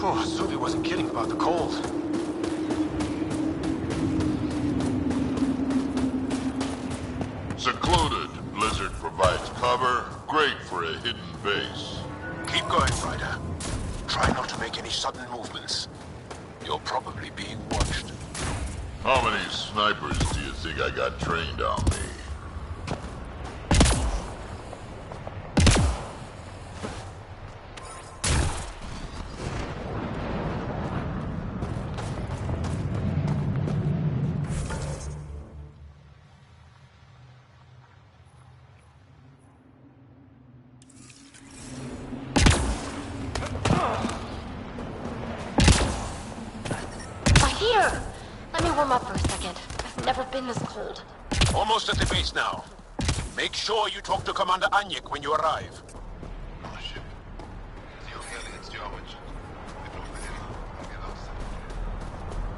Oh, Suvi wasn't kidding about the cold. Secluded. Blizzard provides cover. Great for a hidden base. Keep going, Ryder. Try not to make any sudden movements. You're probably being watched. How many snipers do you think I got trained on me? Here! Let me warm up for a second. I've never been this cold. Almost at the base now. Make sure you talk to Commander Anyek when you arrive.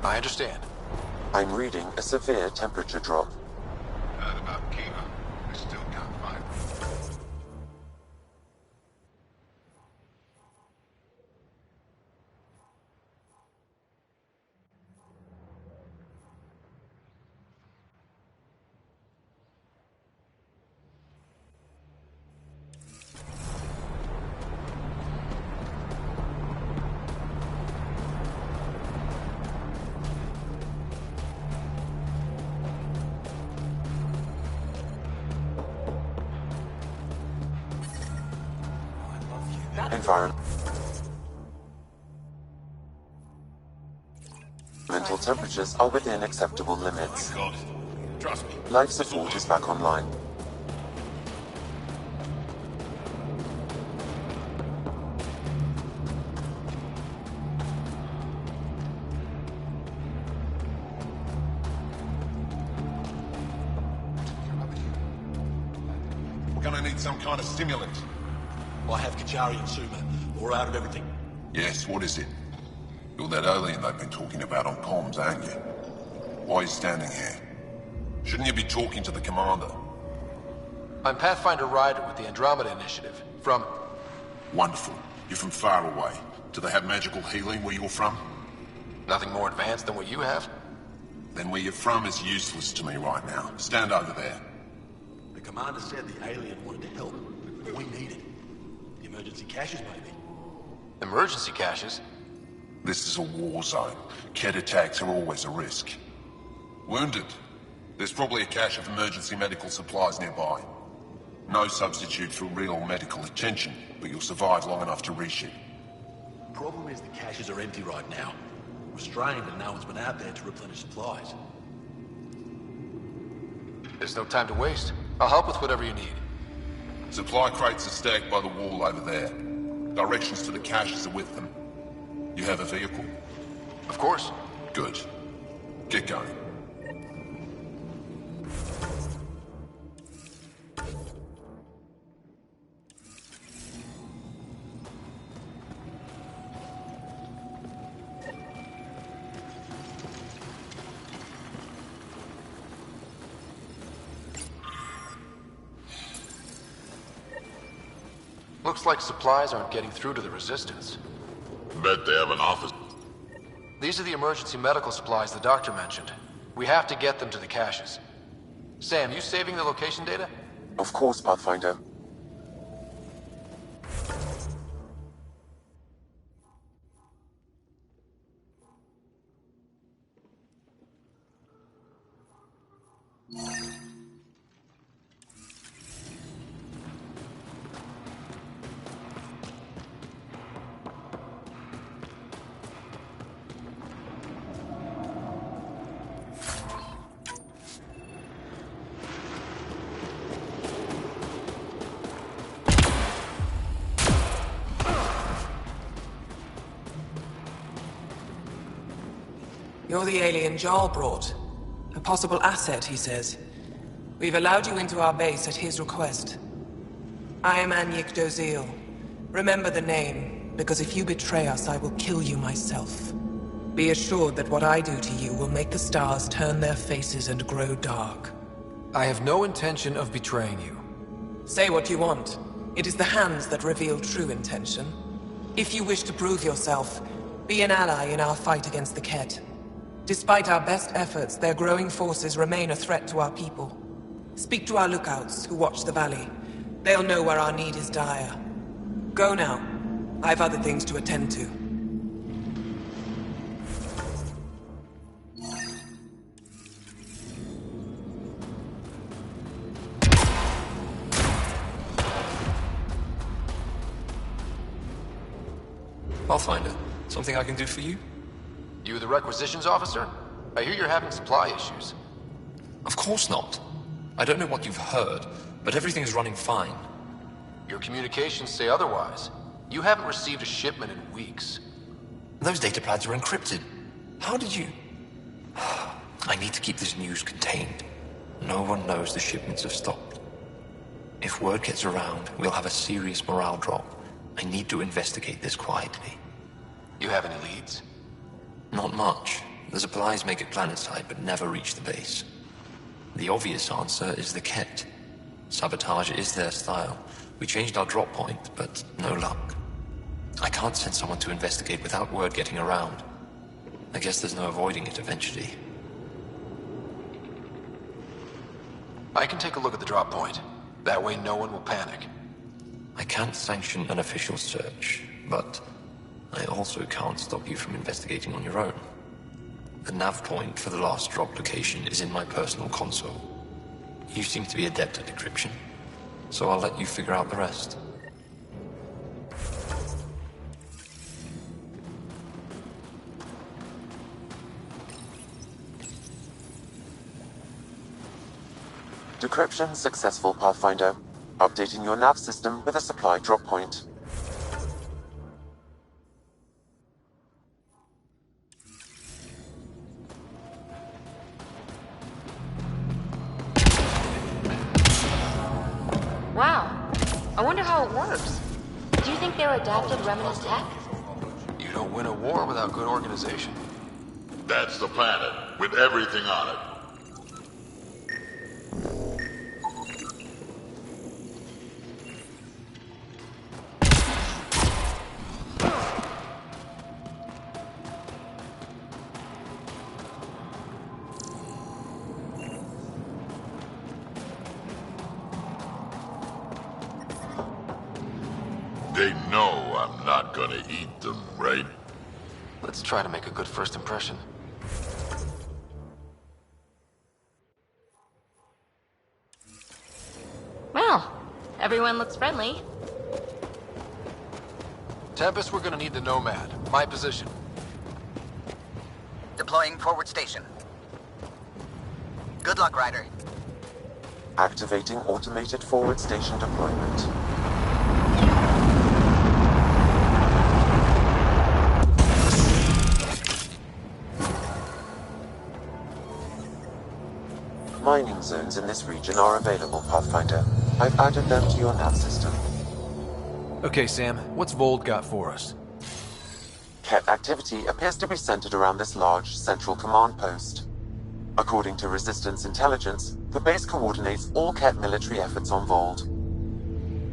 I understand. I'm reading a severe temperature drop. Heard about Kiva. We still can't find him. Environmental temperatures are within acceptable limits. God. Trust me. Life support is back online. We're gonna need some kind of stimulant. I have Kachari and Suma. We're out of everything. Yes, what is it? You're that alien they've been talking about on comms, aren't you? Why are you standing here? Shouldn't you be talking to the commander? I'm Pathfinder Ryder with the Andromeda Initiative. From... Wonderful. You're from far away. Do they have magical healing where you're from? Nothing more advanced than what you have? Then where you're from is useless to me right now. Stand over there. The commander said the alien wanted to help. We need it. The emergency caches, maybe. Emergency caches? This is a war zone. Kett attacks are always a risk. Wounded? There's probably a cache of emergency medical supplies nearby. No substitute for real medical attention, but you'll survive long enough to reshoot. Problem is the caches are empty right now. Restrained and no one's been out there to replenish supplies. There's no time to waste. I'll help with whatever you need. Supply crates are stacked by the wall over there. Directions to the caches are with them. You have a vehicle? Of course. Good. Get going. Looks like supplies aren't getting through to the Resistance. Bet they have an office. These are the emergency medical supplies the doctor mentioned. We have to get them to the caches. Sam, you saving the location data? Of course, Pathfinder. You're the alien Jarl brought. A possible asset, he says. We've allowed you into our base at his request. I am Anyik Dozil. Remember the name, because if you betray us, I will kill you myself. Be assured that what I do to you will make the stars turn their faces and grow dark. I have no intention of betraying you. Say what you want. It is the hands that reveal true intention. If you wish to prove yourself, be an ally in our fight against the Ket. Despite our best efforts, their growing forces remain a threat to our people. Speak to our lookouts, who watch the valley. They'll know where our need is dire. Go now. I've other things to attend to. Pathfinder, something I can do for you? You the requisitions officer? I hear you're having supply issues. Of course not. I don't know what you've heard, but everything's running fine. Your communications say otherwise. You haven't received a shipment in weeks. Those data pads are encrypted. How did you... I need to keep this news contained. No one knows the shipments have stopped. If word gets around, we'll have a serious morale drop. I need to investigate this quietly. You have any leads? Not much. The supplies make it planetside, but never reach the base. The obvious answer is the Ket. Sabotage is their style. We changed our drop point, but no luck. I can't send someone to investigate without word getting around. I guess there's no avoiding it eventually. I can take a look at the drop point. That way no one will panic. I can't sanction an official search, but I also can't stop you from investigating on your own. The nav point for the last drop location is in my personal console. You seem to be adept at decryption, so I'll let you figure out the rest. Decryption successful, Pathfinder. Updating your nav system with a supply drop point. Wow. I wonder how it works. Do you think they're adapted remnant tech? You don't win a war without good organization. That's the planet, with everything on it. They know I'm not gonna eat them, right? Let's try to make a good first impression. Well, everyone looks friendly. Tempest, we're gonna need the Nomad. My position. Deploying forward station. Good luck, Ryder. Activating automated forward station deployment. Mining zones in this region are available, Pathfinder. I've added them to your nav system. Okay, Sam, what's Vold got for us? Ket activity appears to be centered around this large central command post. According to Resistance intelligence, the base coordinates all Ket military efforts on Vold.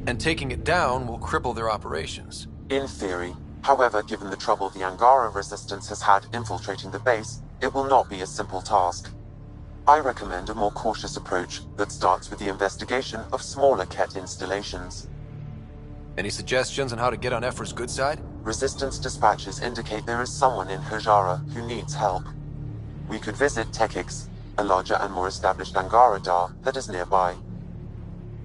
And taking it down will cripple their operations. In theory, However, given the trouble the Angara resistance has had infiltrating the base, it will not be a simple task. I recommend a more cautious approach that starts with the investigation of smaller Ket installations. Any suggestions on how to get on Ephra's good side? Resistance dispatches indicate there is someone in Hajara who needs help. We could visit Tekix, a larger and more established Angara Dar that is nearby.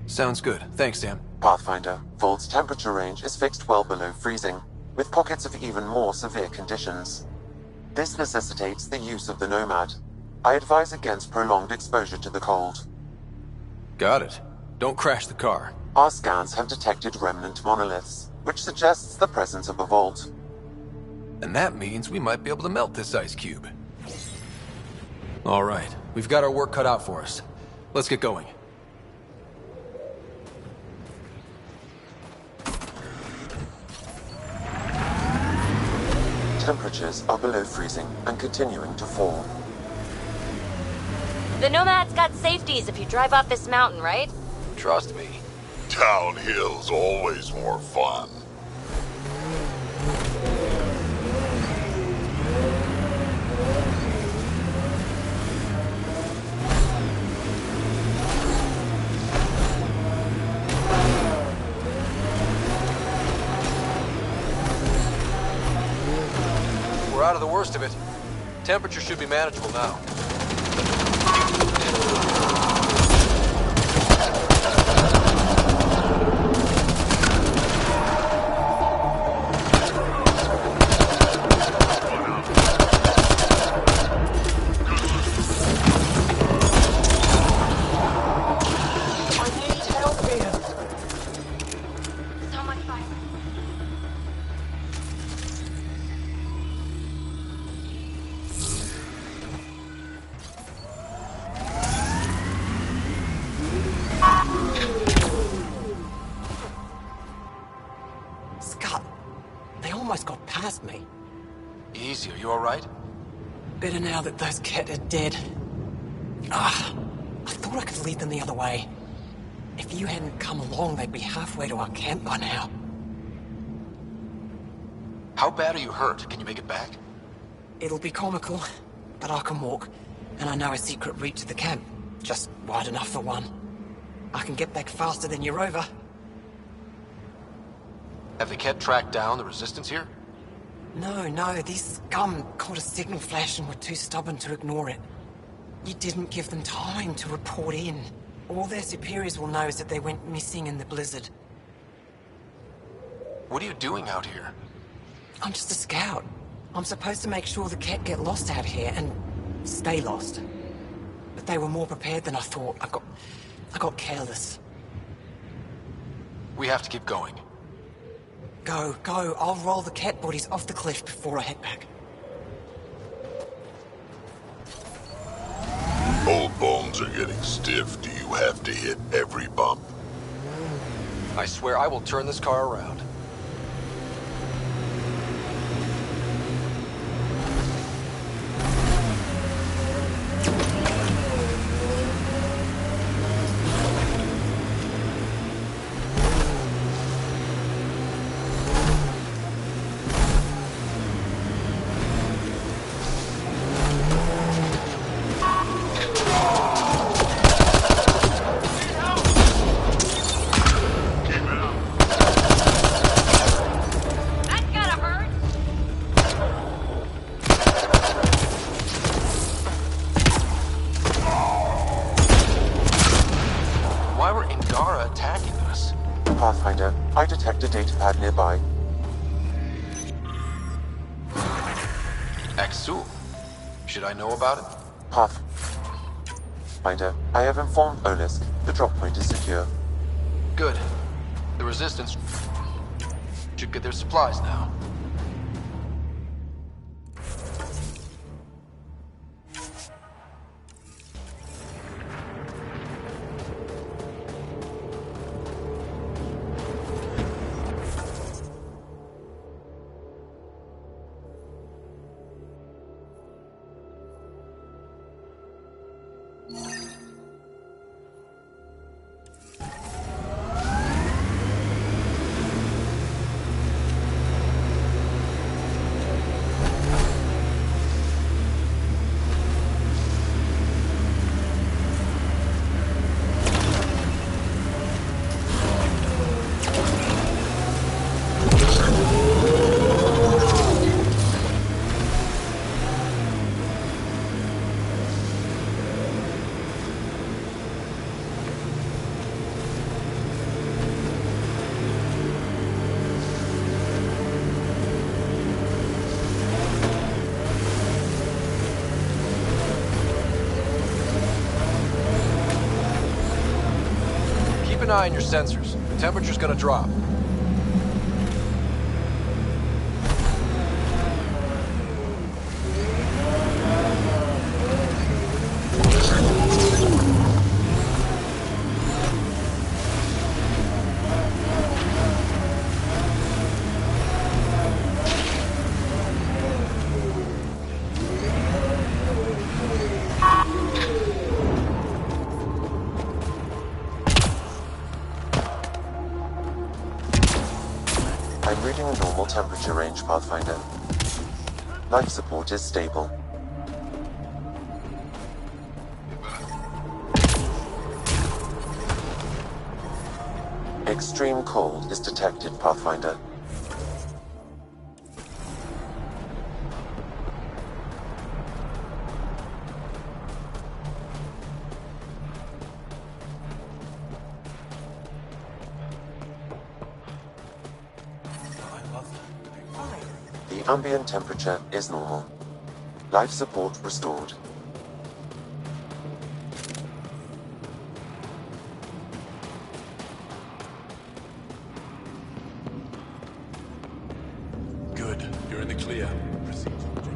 Sounds good. Thanks, Sam. Pathfinder, Vault's temperature range is fixed well below freezing, with pockets of even more severe conditions. This necessitates the use of the Nomad. I advise against prolonged exposure to the cold. Got it. Don't crash the car. Our scans have detected remnant monoliths, which suggests the presence of a vault. And that means we might be able to melt this ice cube. All right, we've got our work cut out for us. Let's get going. Temperatures are below freezing and continuing to fall. The Nomad's got safeties if you drive off this mountain, right? Trust me. Downhill's always more fun. We're out of the worst of it. Temperature should be manageable now. Easy, are you alright? Better now that those Ket are dead. I thought I could lead them the other way. If you hadn't come along, they'd be halfway to our camp by now. How bad are you hurt? Can you make it back? It'll be comical, but I can walk. And I know a secret route to the camp. Just wide enough for one. I can get back faster than your rover. Have the Ket tracked down the resistance here? No, these scum caught a signal flash and were too stubborn to ignore it. You didn't give them time to report in. All their superiors will know is that they went missing in the blizzard. What are you doing out here? I'm just a scout. I'm supposed to make sure the Ket get lost out here and stay lost. But they were more prepared than I thought. I got careless. We have to keep going. Go. I'll roll the Ket bodies off the cliff before I head back. Old bones are getting stiff. Do you have to hit every bump? I swear I will turn this car around. Pathfinder, I detect a datapad nearby. Axul. Should I know about it? Pathfinder, I have informed Olisk. The drop point is secure. Good. The Resistance should get their supplies now. an eye on your sensors. The temperature's gonna drop. I'm reading a normal temperature range, Pathfinder. Life support is stable. Extreme cold is detected, Pathfinder. The ambient temperature is normal. Life support restored. Good. You're in the clear. Proceed to objective.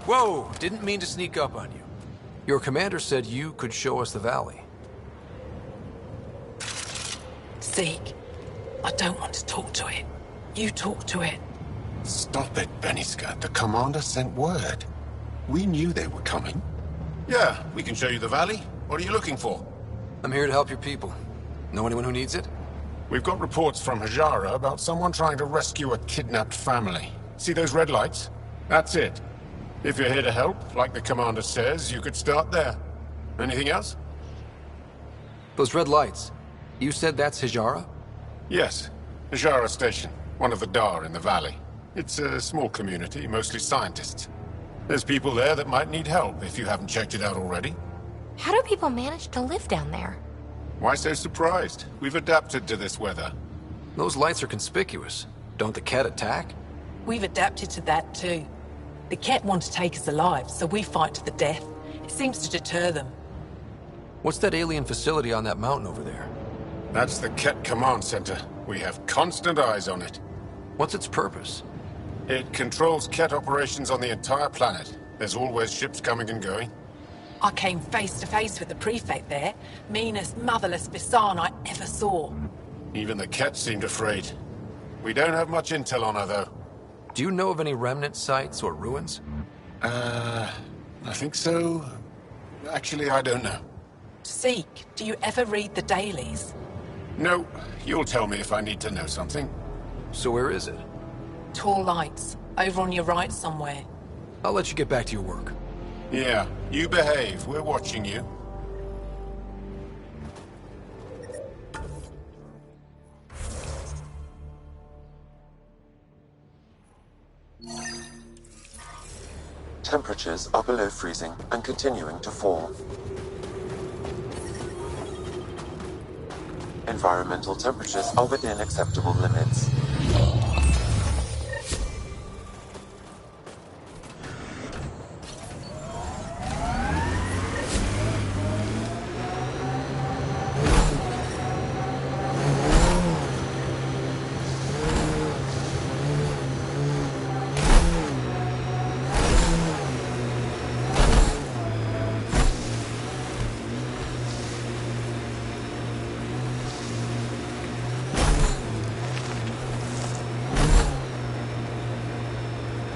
Whoa! Didn't mean to sneak up on you. Your commander said you could show us the valley. Zeke, I don't want to talk to it. You talk to it. Stop it, Beniska. The commander sent word. We knew they were coming. Yeah, we can show you the valley. What are you looking for? I'm here to help your people. Know anyone who needs it? We've got reports from Hajara about someone trying to rescue a kidnapped family. See those red lights? That's it. If you're here to help, like the commander says, you could start there. Anything else? Those red lights. You said that's Hijara? Yes. Hajara Station, one of the Dar in the valley. It's a small community, mostly scientists. There's people there that might need help if you haven't checked it out already. How do people manage to live down there? Why so surprised? We've adapted to this weather. Those lights are conspicuous. Don't the Ket attack? We've adapted to that too. The Ket want to take us alive, so we fight to the death. It seems to deter them. What's that alien facility on that mountain over there? That's the Ket Command Center. We have constant eyes on it. What's its purpose? It controls Ket operations on the entire planet. There's always ships coming and going. I came face to face with the prefect there. Meanest, motherless Bisan I ever saw. Even the Ket seemed afraid. We don't have much intel on her, though. Do you know of any remnant sites or ruins? I think so. Actually, I don't know. Zeke, do you ever read the dailies? No, you'll tell me if I need to know something. So where is it? Tall lights, over on your right somewhere. I'll let you get back to your work. Yeah, you behave. We're watching you. Temperatures are below freezing and continuing to fall. Environmental temperatures are within acceptable limits.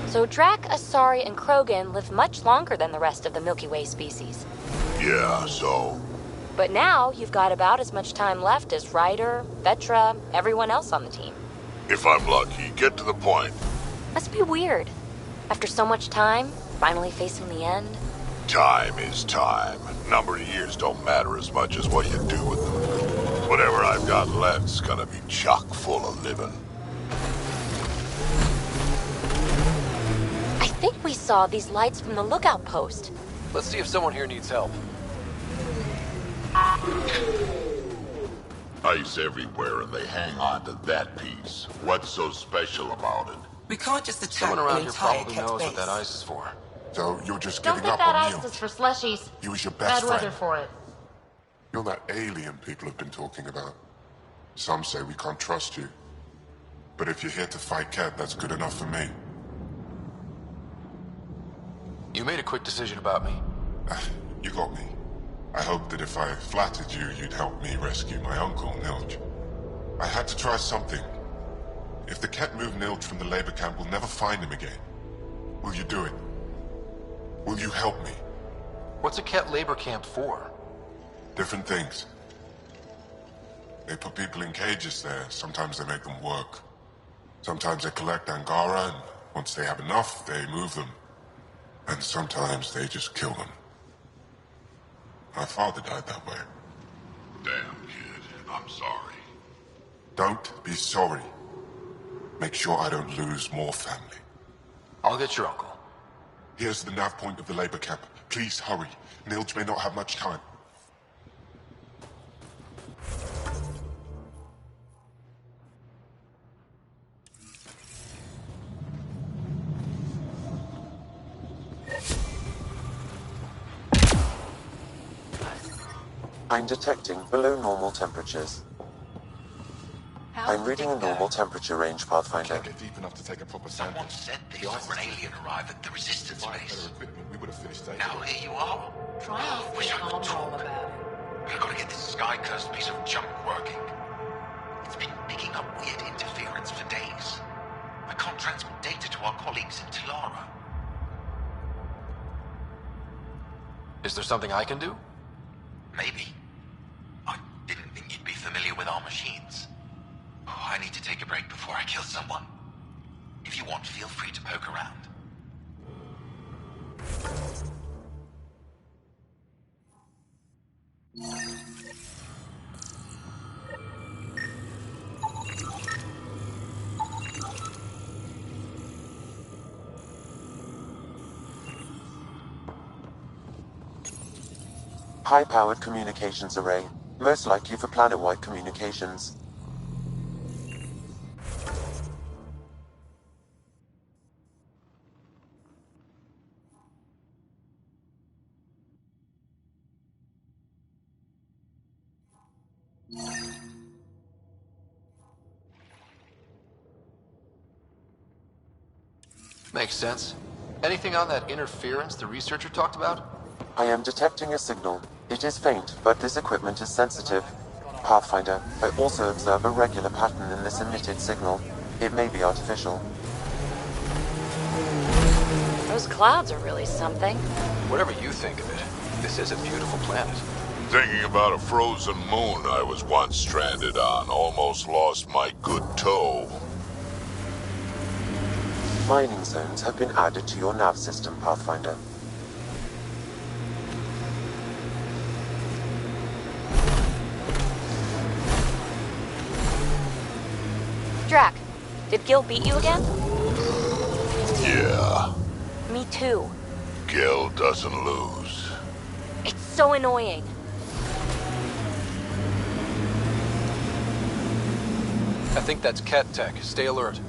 So Drac, Asari, and Krogan live much longer than the rest of the Milky Way species. Yeah, so? But now you've got about as much time left as Ryder, Vetra, everyone else on the team. If I'm lucky, get to the point. Must be weird. After so much time, finally facing the end. Time is time. Number of years don't matter as much as what you do with them. Whatever I've got left's gonna be chock full of living. I think we saw these lights from the lookout post. Let's see if someone here needs help. Ice everywhere and they hang on to that piece. What's so special about it? We can't just attack Someone an around here entire probably Ket knows base. what that ice is for. So you're just Don't giving think up that on ice Neil? is for slushies. He was your Bad best weather friend. for it. You're that alien people have been talking about. Some say we can't trust you. But if you're here to fight Ket, that's good enough for me. You made a quick decision about me. You got me. I hoped that if I flattered you, you'd help me rescue my uncle, Nilj. I had to try something. If the Ket move Nilj from the labor camp, we'll never find him again. Will you do it? Will you help me? What's a Ket labor camp for? Different things. They put people in cages there. Sometimes they make them work. Sometimes they collect Angara, and once they have enough, they move them. And sometimes they just kill them. My father died that way. Damn, kid. I'm sorry. Don't be sorry. Make sure I don't lose more family. I'll get your uncle. Here's the nav point of the labor camp. Please hurry. Nilj may not have much time. I'm detecting below normal temperatures. I'm reading a normal temperature range, Pathfinder. Can't get deep enough to take a proper sample. Someone said they saw an alien arrive at the resistance Better base. equipment, we would have finished that. Now here you are. Try and Wish stay I could calm talk. about it. I've got to get this sky-cursed piece of junk working. It's been picking up weird interference for days. I can't transmit data to our colleagues in Tilara. Is there something I can do? Maybe. I didn't think you'd be familiar with our machines. Oh, I need to take a break before I kill someone. If you want, feel free to poke around. High-powered communications array, most likely for planet-wide communications. Makes sense. Anything on that interference the researcher talked about? I am detecting a signal. It is faint, but this equipment is sensitive. Pathfinder, I also observe a regular pattern in this emitted signal. It may be artificial. Those clouds are really something. Whatever you think of it, this is a beautiful planet. Thinking about a frozen moon I was once stranded on. Almost lost my good toe. Mining zones have been added to your nav system, Pathfinder. Drac, did Gil beat you again? Yeah, Me too. Gil doesn't lose. It's so annoying. I think that's Ket tech. Stay alert.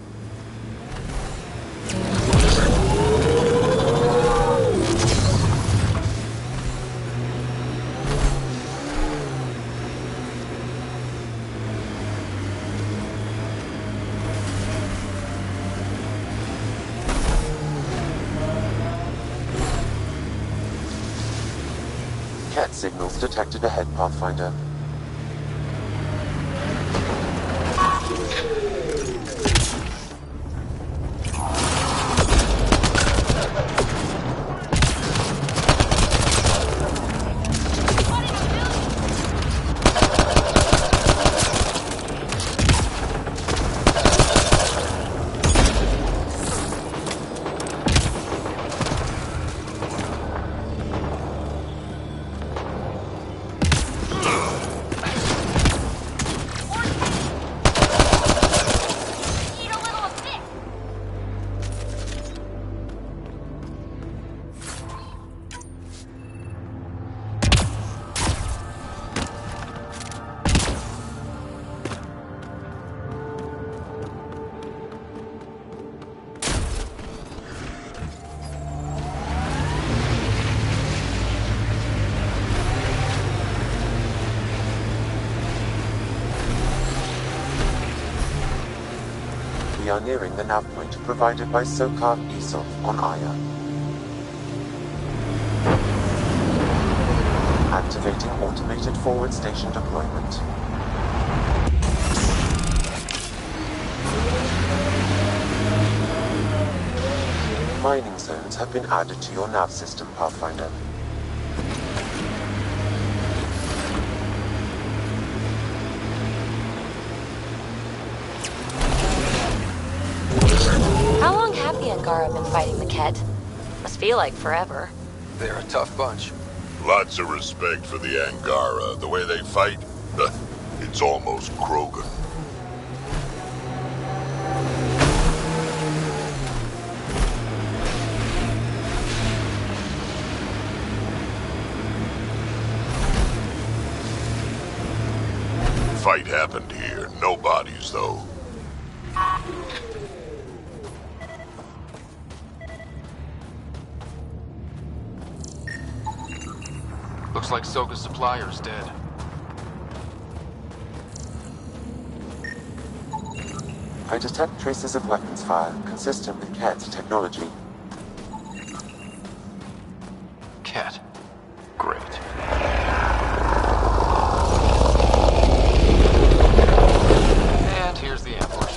Ket signals detected ahead, Pathfinder. We are nearing the nav point provided by Sokar Isov on Aya. Activating automated forward station deployment. Mining zones have been added to your nav system, Pathfinder. How long have the Angara been fighting the Ket? Must feel like forever. They're a tough bunch. Lots of respect for the Angara. The way they fight, it's almost Krogan. Fight happened here. No bodies, though. Looks like Soka's supplier's dead. I detect traces of weapons fire consistent with Ket's technology. Ket. Great. And here's the ambush.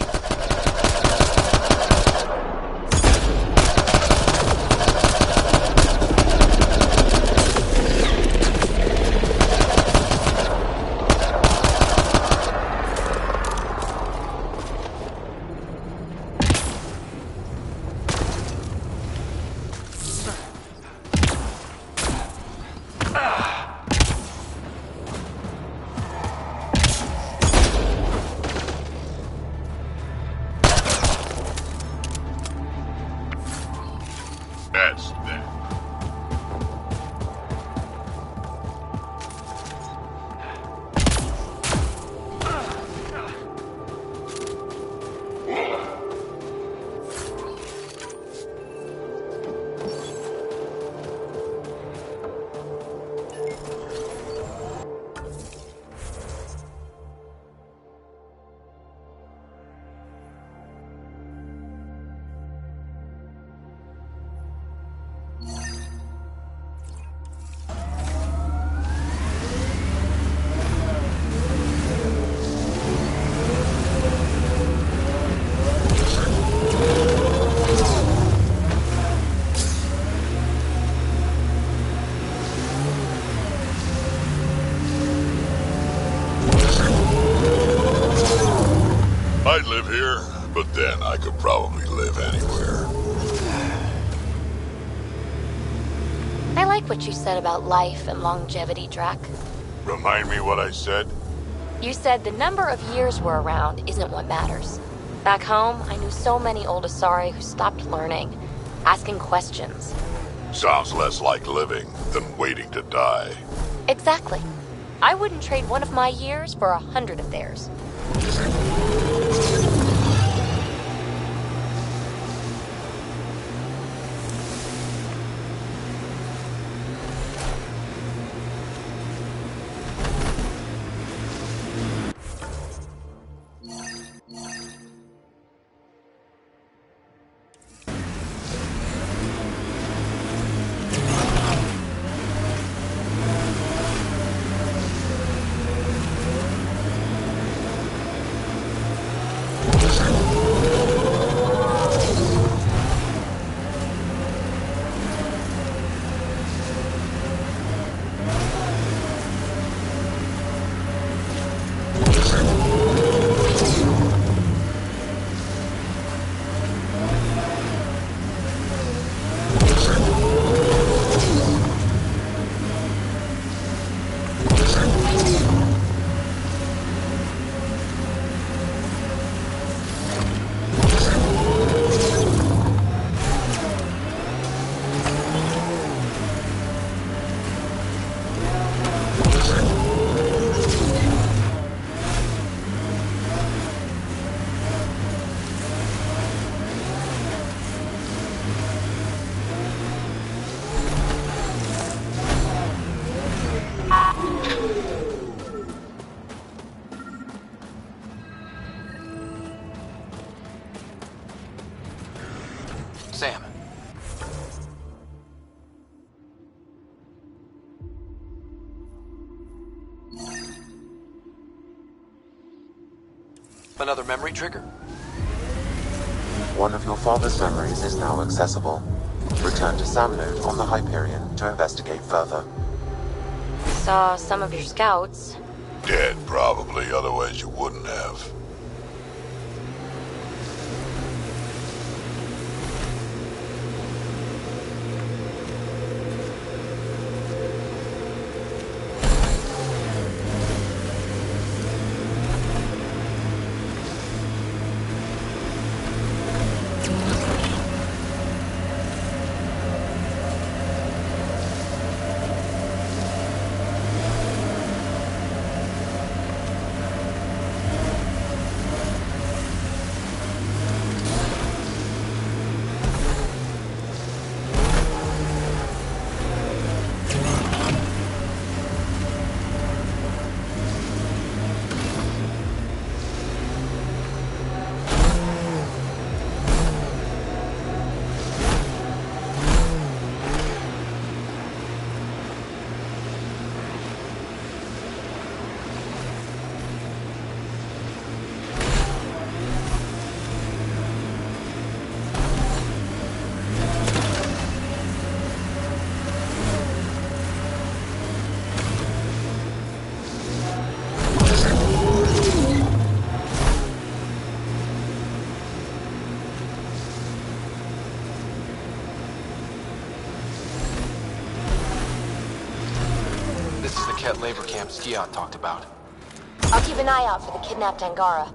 That's that. I'd live here, but then I could probably live anywhere. I like what you said about life and longevity, Drac. Remind me what I said? You said the number of years we're around isn't what matters. Back home, I knew so many old Asari who stopped learning, asking questions. Sounds less like living than waiting to die. Exactly. I wouldn't trade one of my years for 100 of theirs. Sam. Another memory trigger. One of your father's memories is now accessible. Return to Sam Node on the Hyperion to investigate further. Saw some of your scouts. Dead, probably, otherwise you wouldn't have. Ket labor camp Skiot talked about. I'll keep an eye out for the kidnapped Angara.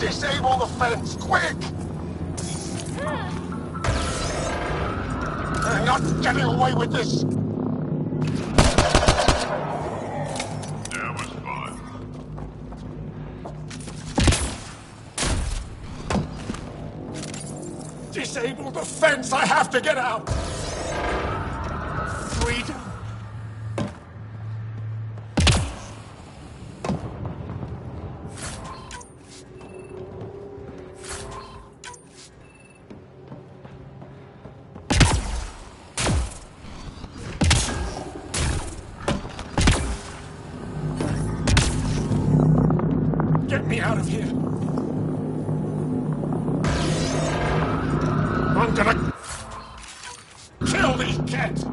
Disable the fence, quick! You're not getting away with this! That was fun. Disable the fence! I have to get out! Freedom. Get me out of here! I'm gonna kill these kids!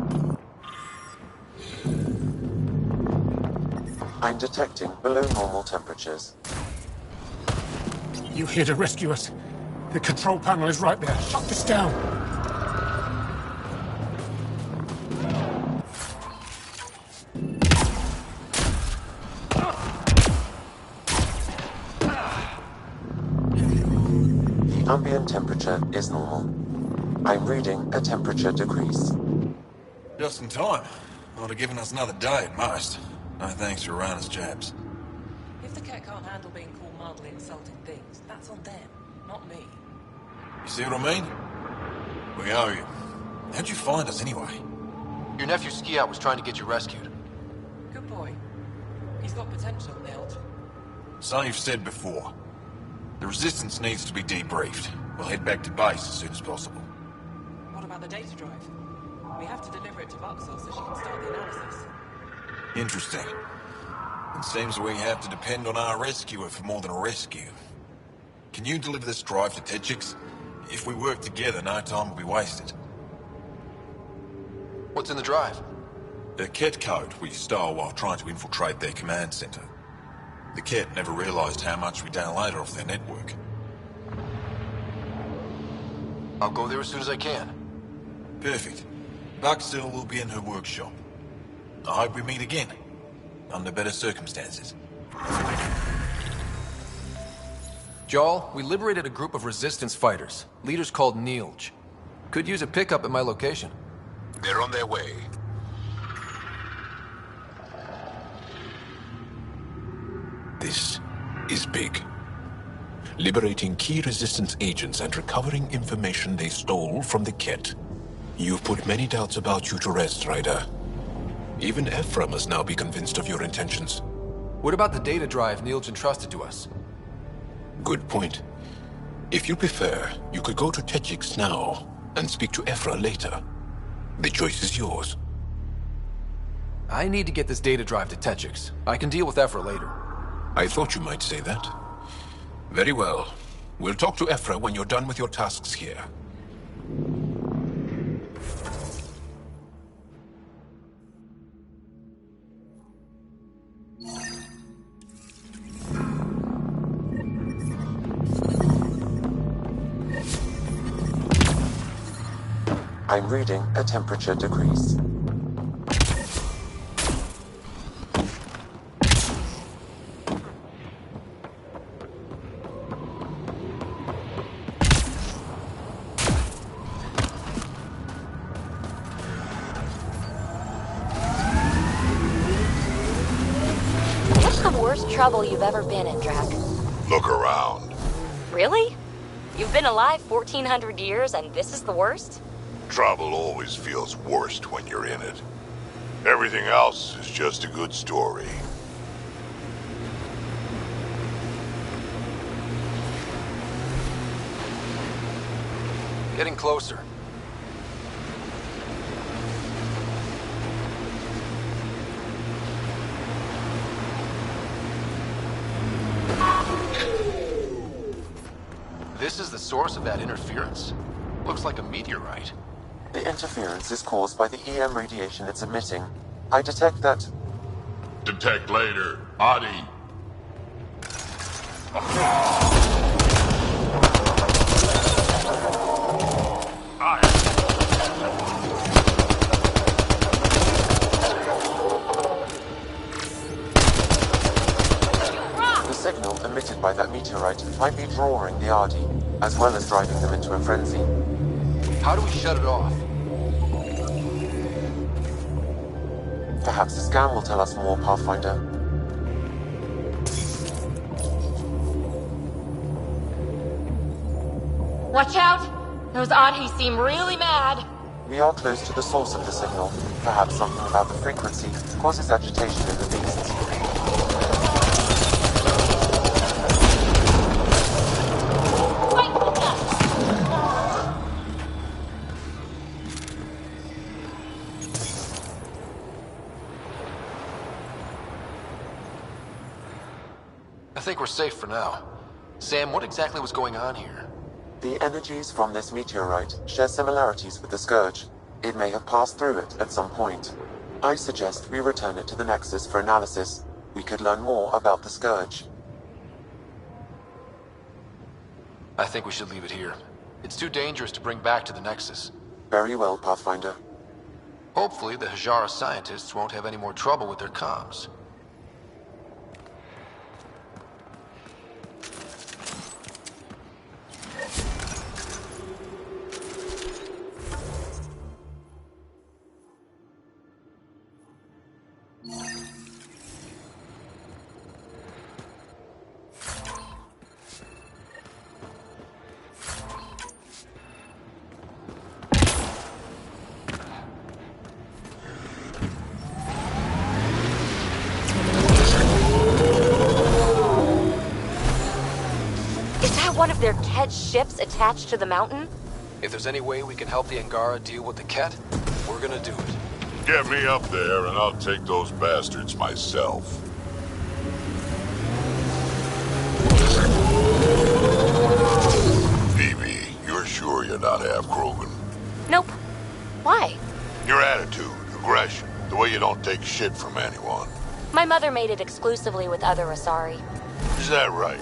I'm detecting below normal temperatures. You here to rescue us? The control panel is right there. Shut this down! Ambient temperature is normal. I'm reading a temperature decrease. Just in time. Would have given us another day at most. No thanks to Rana's jabs. If the Ket can't handle being called mildly insulting things, that's on them, not me. You see what I mean? We owe you. How'd you find us anyway? Your nephew Skiat was trying to get you rescued. Good boy. He's got potential, Milt. So you've said before. The Resistance needs to be debriefed. We'll head back to base as soon as possible. What about the data drive? We have to deliver it to Voxel so she can start the analysis. Interesting. It seems we have to depend on our rescuer for more than a rescue. Can you deliver this drive to Techix? If we work together, no time will be wasted. What's in the drive? The Ket code we stole while trying to infiltrate their command center. The Ket never realized how much we downloaded off their network. I'll go there as soon as I can. Perfect. Buckstill will be in her workshop. I hope we meet again, under better circumstances. Jarl, we liberated a group of Resistance fighters, leaders called Neilj. Could use a pickup at my location. They're on their way. This is big. Liberating key Resistance agents and recovering information they stole from the Ket. You've put many doubts about you to rest, Ryder. Even Ephra must now be convinced of your intentions. What about the data drive Neilj entrusted to us? Good point. If you prefer, you could go to Techix now and speak to Ephra later. The choice is yours. I need to get this data drive to Techix. I can deal with Ephra later. I thought you might say that. Very well. We'll talk to Ephra when you're done with your tasks here. I'm reading a temperature decrease. What's the worst trouble you've ever been in, Drac? Look around. Really? You've been alive 1,400 years and this is the worst? Trouble always feels worst when you're in it. Everything else is just a good story. Getting closer. This is the source of that interference? Looks like a meteorite. The interference is caused by the EM radiation it's emitting. I detect that... Detect later. Adi. The signal emitted by that meteorite might be drawing the Ardi, as well as driving them into a frenzy. How do we shut it off? Perhaps the scan will tell us more, Pathfinder. Watch out! Those Adhis seem really mad. We are close to the source of the signal. Perhaps something about the frequency causes agitation in the beasts. I think we're safe for now. Sam, what exactly was going on here? The energies from this meteorite share similarities with the Scourge. It may have passed through it at some point. I suggest we return it to the Nexus for analysis. We could learn more about the Scourge. I think we should leave it here. It's too dangerous to bring back to the Nexus. Very well, Pathfinder. Hopefully, the Hajara scientists won't have any more trouble with their comms. Because they're Ket ships attached to the mountain? If there's any way we can help the Angara deal with the Ket, we're gonna do it. Get me up there and I'll take those bastards myself. Phoebe, you're sure you're not half Krogan? Nope. Why? Your attitude, aggression, the way you don't take shit from anyone. My mother made it exclusively with other Asari. Is that right?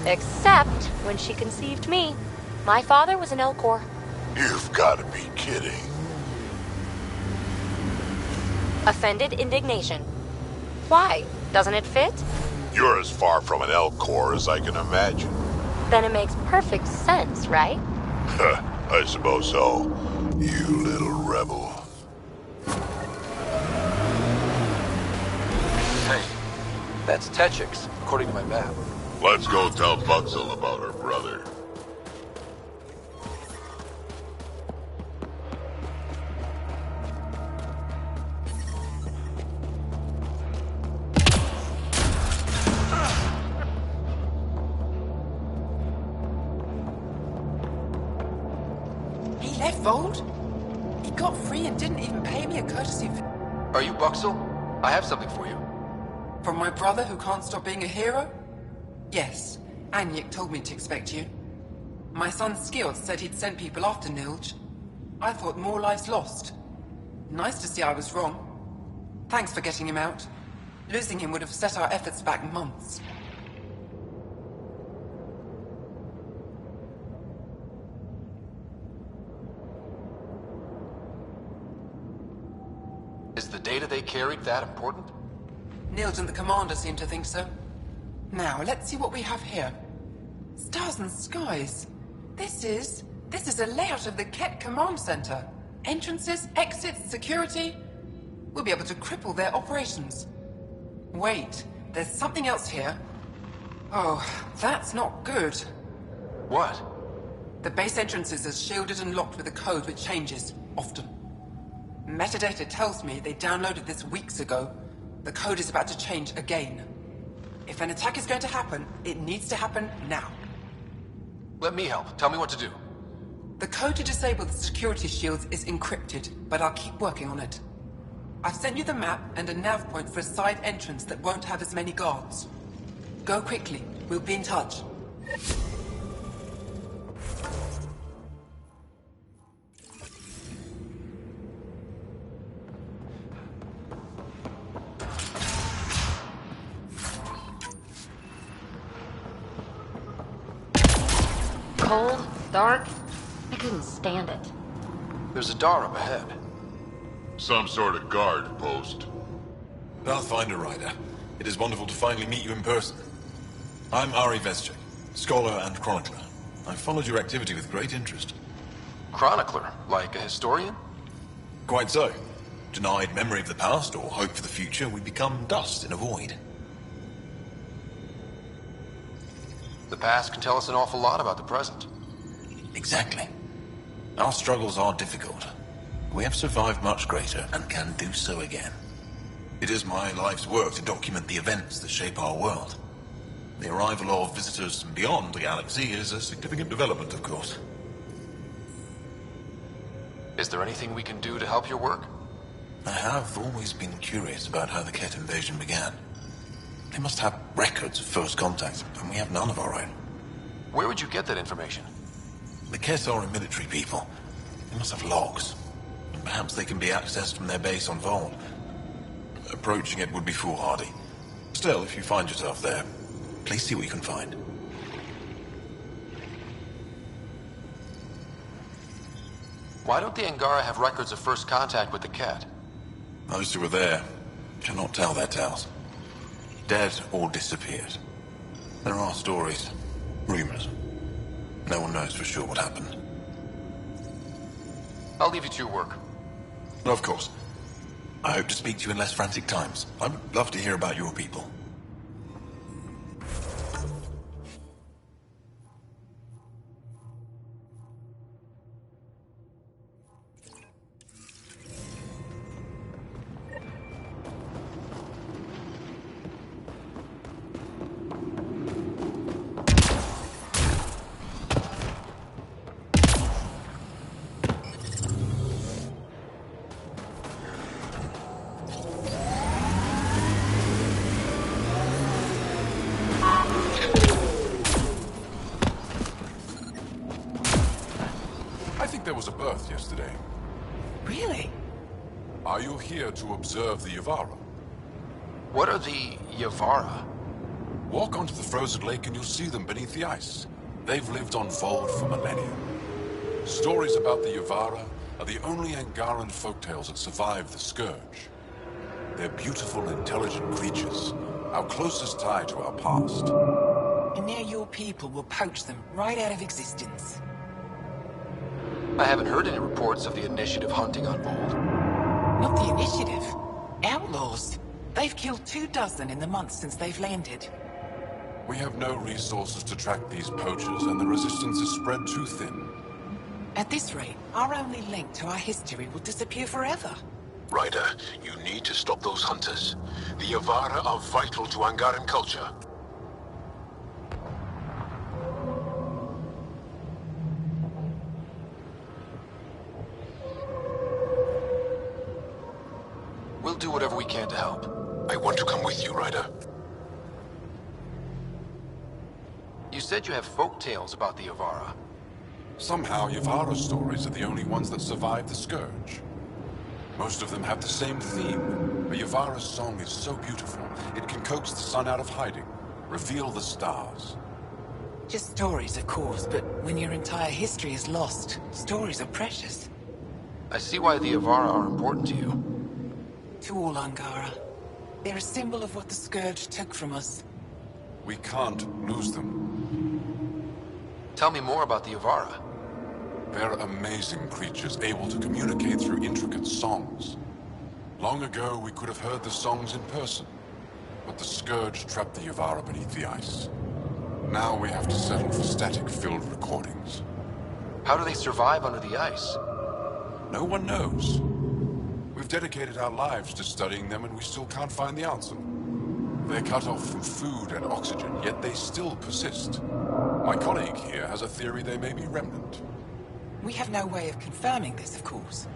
Except when she conceived me. My father was an Elcor. You've got to be kidding. Offended indignation. Why? Doesn't it fit? You're as far from an Elcor as I can imagine. Then it makes perfect sense, right? I suppose so. You little rebel. Hey, that's Techix, according to my map. Let's go tell Butzel about her brother. He left Vold? He got free and didn't even pay me a courtesy fee. Are you Buxel? I have something for you. From my brother who can't stop being a hero? Yes, Anyek told me to expect you. My son Skills said he'd sent people after Nilge. I thought more lives lost. Nice to see I was wrong. Thanks for getting him out. Losing him would have set our efforts back months. Is the data they carried that important? Nilge and the commander seem to think so. Now, let's see what we have here. Stars and skies. This is a layout of the Ket Command Center. Entrances, exits, security. We'll be able to cripple their operations. Wait, there's something else here. Oh, that's not good. What? The base entrances are shielded and locked with a code which changes, often. Metadata tells me they downloaded this weeks ago. The code is about to change again. If an attack is going to happen, it needs to happen now. Let me help. Tell me what to do. The code to disable the security shields is encrypted, but I'll keep working on it. I've sent you the map and a nav point for a side entrance that won't have as many guards. Go quickly. We'll be in touch. Cold, dark. I couldn't stand it. There's a door up ahead. Some sort of guard post. Pathfinder Rider, it is wonderful to finally meet you in person. I'm Ari Veschek, scholar and chronicler. I've followed your activity with great interest. Chronicler? Like a historian? Quite so. Denied memory of the past or hope for the future, we become dust in a void. The past can tell us an awful lot about the present. Exactly. Our struggles are difficult. We have survived much greater and can do so again. It is my life's work to document the events that shape our world. The arrival of visitors from beyond the galaxy is a significant development, of course. Is there anything we can do to help your work? I have always been curious about how the Ket invasion began. They must have records of first contact, and we have none of our own. Where would you get that information? The Ket are a military people. They must have logs. And perhaps they can be accessed from their base on Vold. Approaching it would be foolhardy. Still, if you find yourself there, please see what you can find. Why don't the Angara have records of first contact with the Ket? Those who were there cannot tell their tales. Dead or disappeared. There are stories, rumors. No one knows for sure what happened. I'll leave you to your work. Of course. I hope to speak to you in less frantic times. I would love to hear about your people. I think there was a birth yesterday. Really? Are you here to observe the Yavara? What are the Yavara? Walk onto the frozen lake and you'll see them beneath the ice. They've lived on Vold for millennia. Stories about the Yavara are the only Angaran folktales that survive the Scourge. They're beautiful, intelligent creatures, our closest tie to our past. And now your people will poach them right out of existence. I haven't heard any reports of the Initiative hunting on Vold. Not the Initiative. Outlaws. They've killed 24 in the months since they've landed. We have no resources to track these poachers, and the resistance is spread too thin. At this rate, our only link to our history will disappear forever. Ryder, you need to stop those hunters. The Yavara are vital to Angaran culture. We'll do whatever we can to help. I want to come with you, Ryder. You said you have folk tales about the Yavara. Somehow, Yavara stories are the only ones that survive the Scourge. Most of them have the same theme. A Yavara song is so beautiful, it can coax the sun out of hiding, reveal the stars. Just stories, of course, but when your entire history is lost, stories are precious. I see why the Yavara are important to you. To all Angara. They're a symbol of what the Scourge took from us. We can't lose them. Tell me more about the Yavara. They're amazing creatures, able to communicate through intricate songs. Long ago, we could have heard the songs in person, but the Scourge trapped the Yavara beneath the ice. Now we have to settle for static-filled recordings. How do they survive under the ice? No one knows. We've dedicated our lives to studying them, and we still can't find the answer. They're cut off from food and oxygen, yet they still persist. My colleague here has a theory they may be remnant. We have no way of confirming this, of course.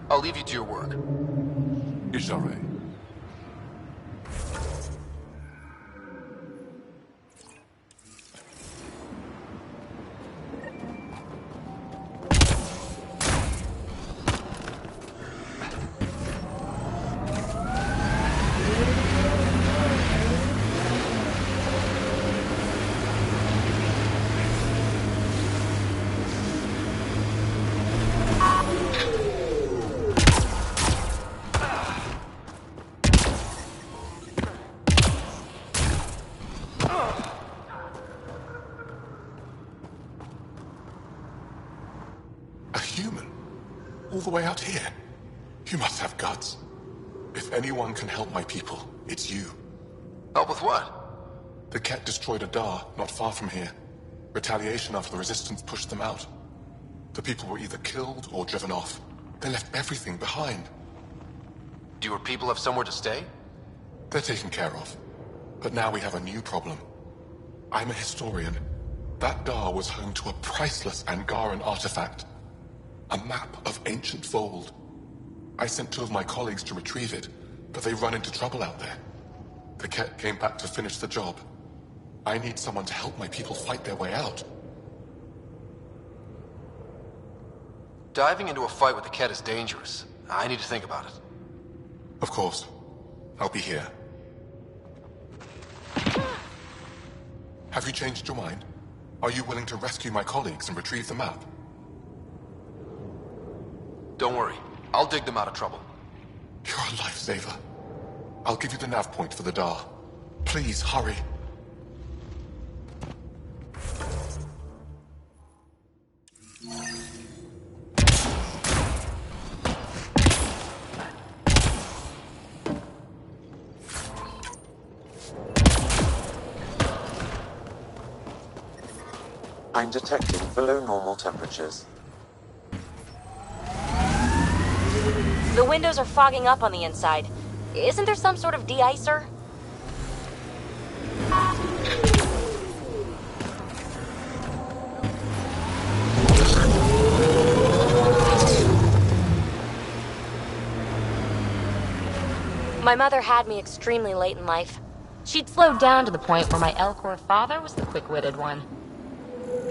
I'll leave you to your work. Ijare. All the way out here. You must have guts. If anyone can help my people, it's you. Help with what? The Ket destroyed a Dar not far from here. Retaliation after the Resistance pushed them out. The people were either killed or driven off. They left everything behind. Do your people have somewhere to stay? They're taken care of. But now we have a new problem. I'm a historian. That Dar was home to a priceless Angaran artifact. A map of ancient Vold. I sent 2 of my colleagues to retrieve it, but they run into trouble out there. The Ket came back to finish the job. I need someone to help my people fight their way out. Diving into a fight with the Ket is dangerous. I need to think about it. Of course. I'll be here. Have you changed your mind? Are you willing to rescue my colleagues and retrieve the map? Don't worry. I'll dig them out of trouble. You're a lifesaver. I'll give you the nav point for the Dar. Please, hurry. I'm detecting below normal temperatures. The windows are fogging up on the inside. Isn't there some sort of de-icer? My mother had me extremely late in life. She'd slowed down to the point where my Elcor father was the quick-witted one.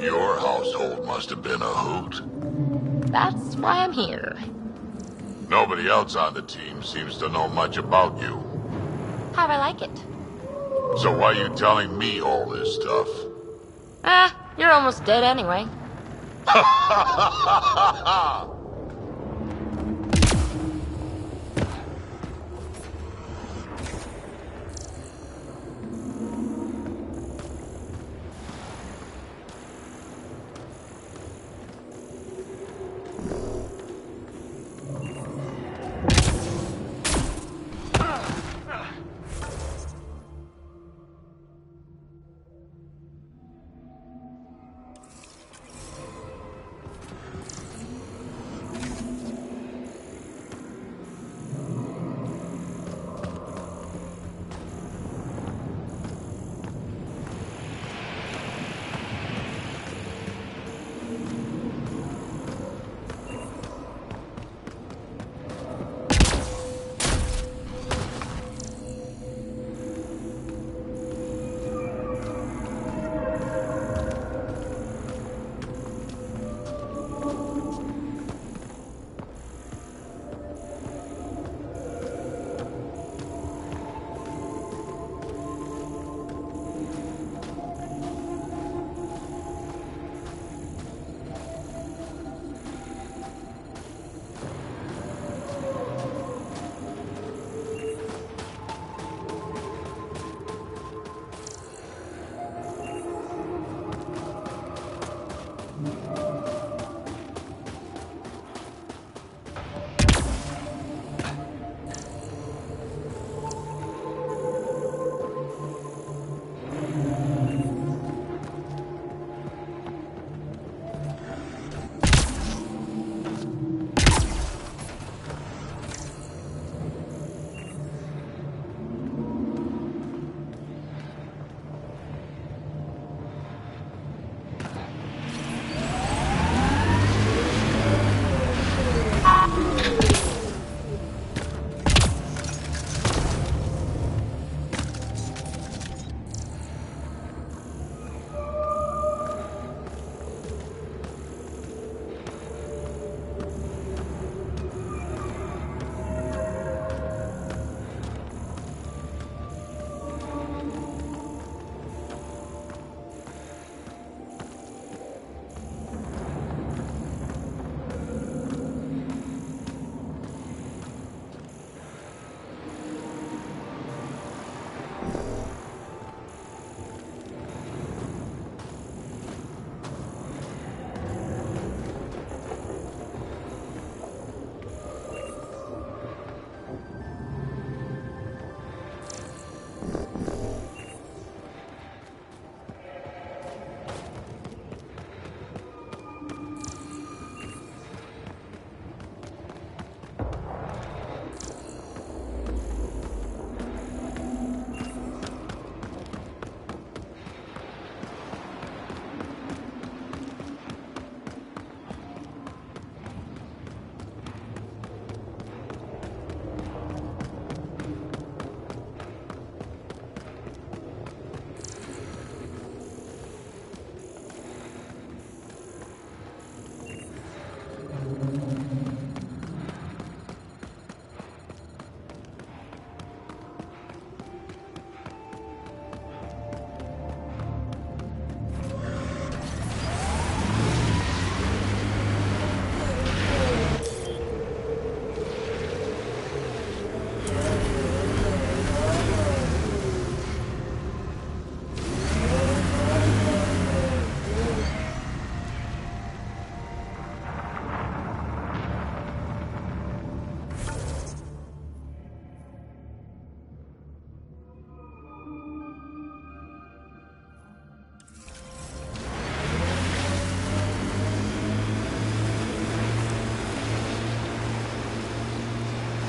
Your household must have been a hoot. That's why I'm here. Nobody else on the team seems to know much about you. How'd I like it? So why you telling me all this stuff? You're almost dead anyway. Ha ha ha ha ha!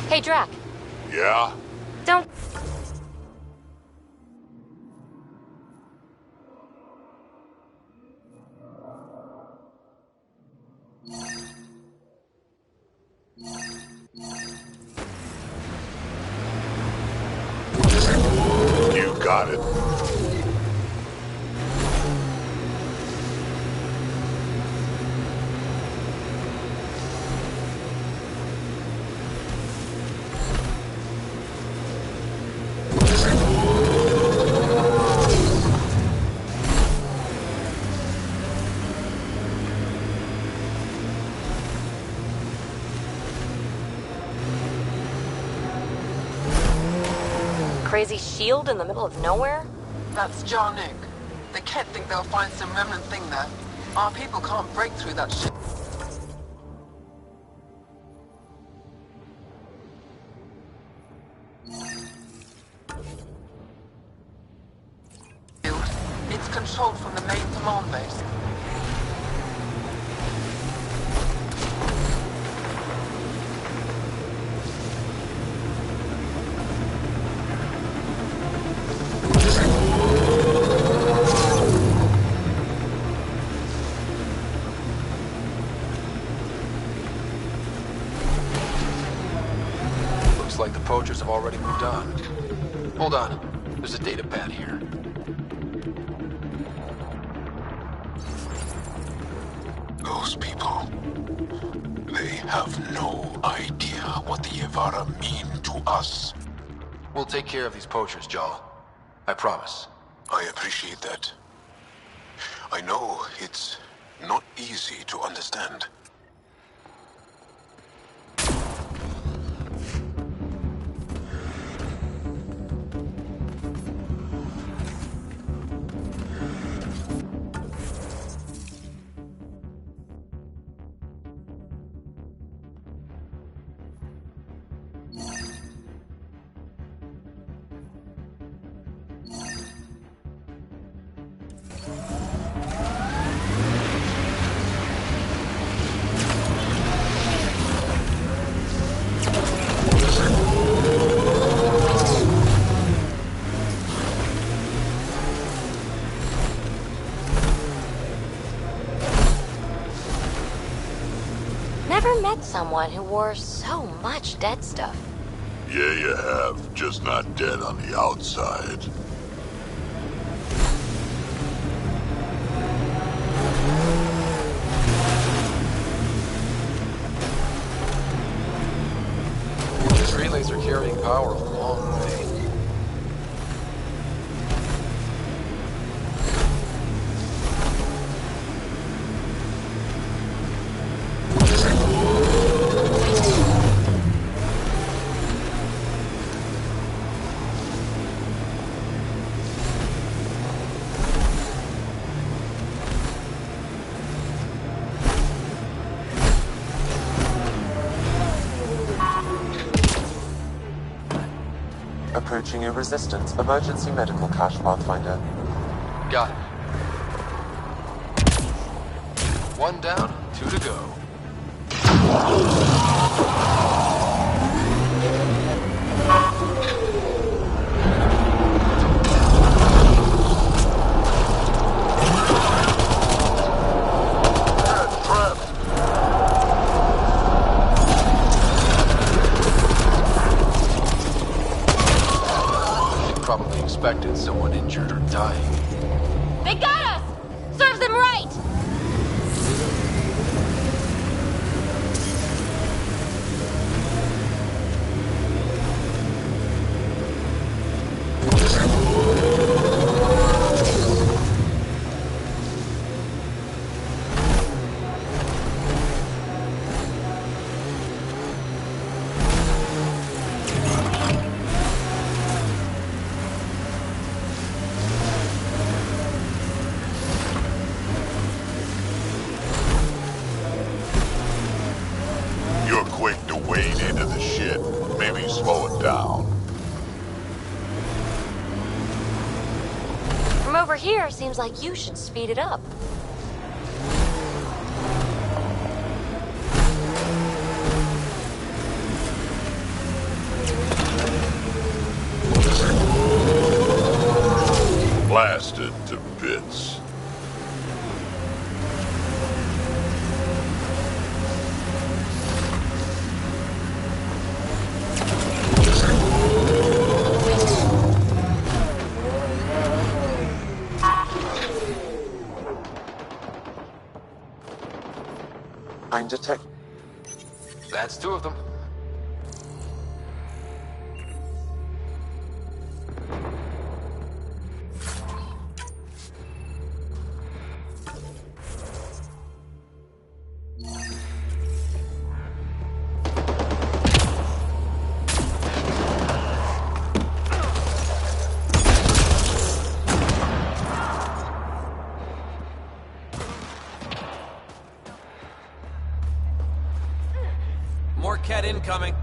Hey, Drac. Yeah? Don't... You got it. crazy shield in the middle of nowhere? That's Jarnook. The Kett think they'll find some remnant thing there. Our people can't break through that shit. It's controlled from the main command base. Looks like the poachers have already moved on. Hold on. There's a data pad here. Those people, they have no idea what the Yevara mean to us. We'll take care of these poachers, Jal. I promise. I appreciate that. I know it's not easy to understand. Never met someone who wore so much dead stuff. Yeah, you have. Just not dead on the outside. These relays are carrying power a long way. Approaching a Resistance emergency medical cache, Pathfinder. Got it. One down, two to go. Probably expected someone injured or dying. They got us! Serves them right! You're quick to wade into the shit. Maybe slow it down. From over here, seems like you should speed it up. Blasted to bits. I'm detect. That's two of them. More Ket incoming.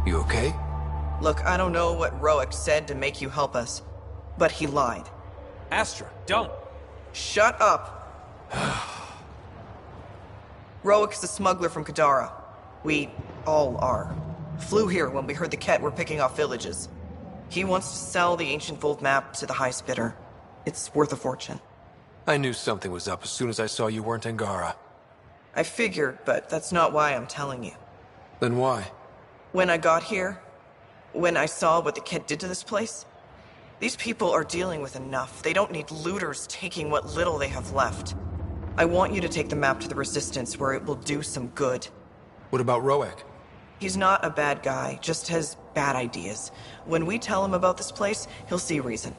You okay? Look, I don't know what Roic said to make you help us, but he lied. Astra, don't! Shut up! Roic's a smuggler from Kadara. We all are. Flew here when we heard the Ket were picking off villages. He wants to sell the ancient Volt map to the highest bidder. It's worth a fortune. I knew something was up as soon as I saw you weren't Angara. I figured, but that's not why I'm telling you. Then why? When I got here, when I saw what the Ket did to this place, these people are dealing with enough. They don't need looters taking what little they have left. I want you to take the map to the Resistance where it will do some good. What about Roic? He's not a bad guy, just has bad ideas. When we tell him about this place, he'll see reason.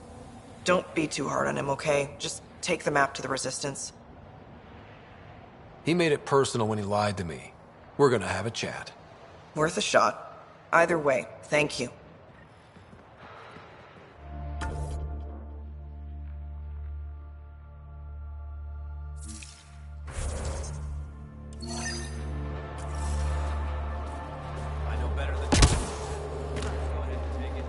Don't be too hard on him, okay? Just take the map to the Resistance. He made it personal when he lied to me. We're gonna have a chat. Worth a shot. Either way, thank you. I know better than you. Go ahead and take it.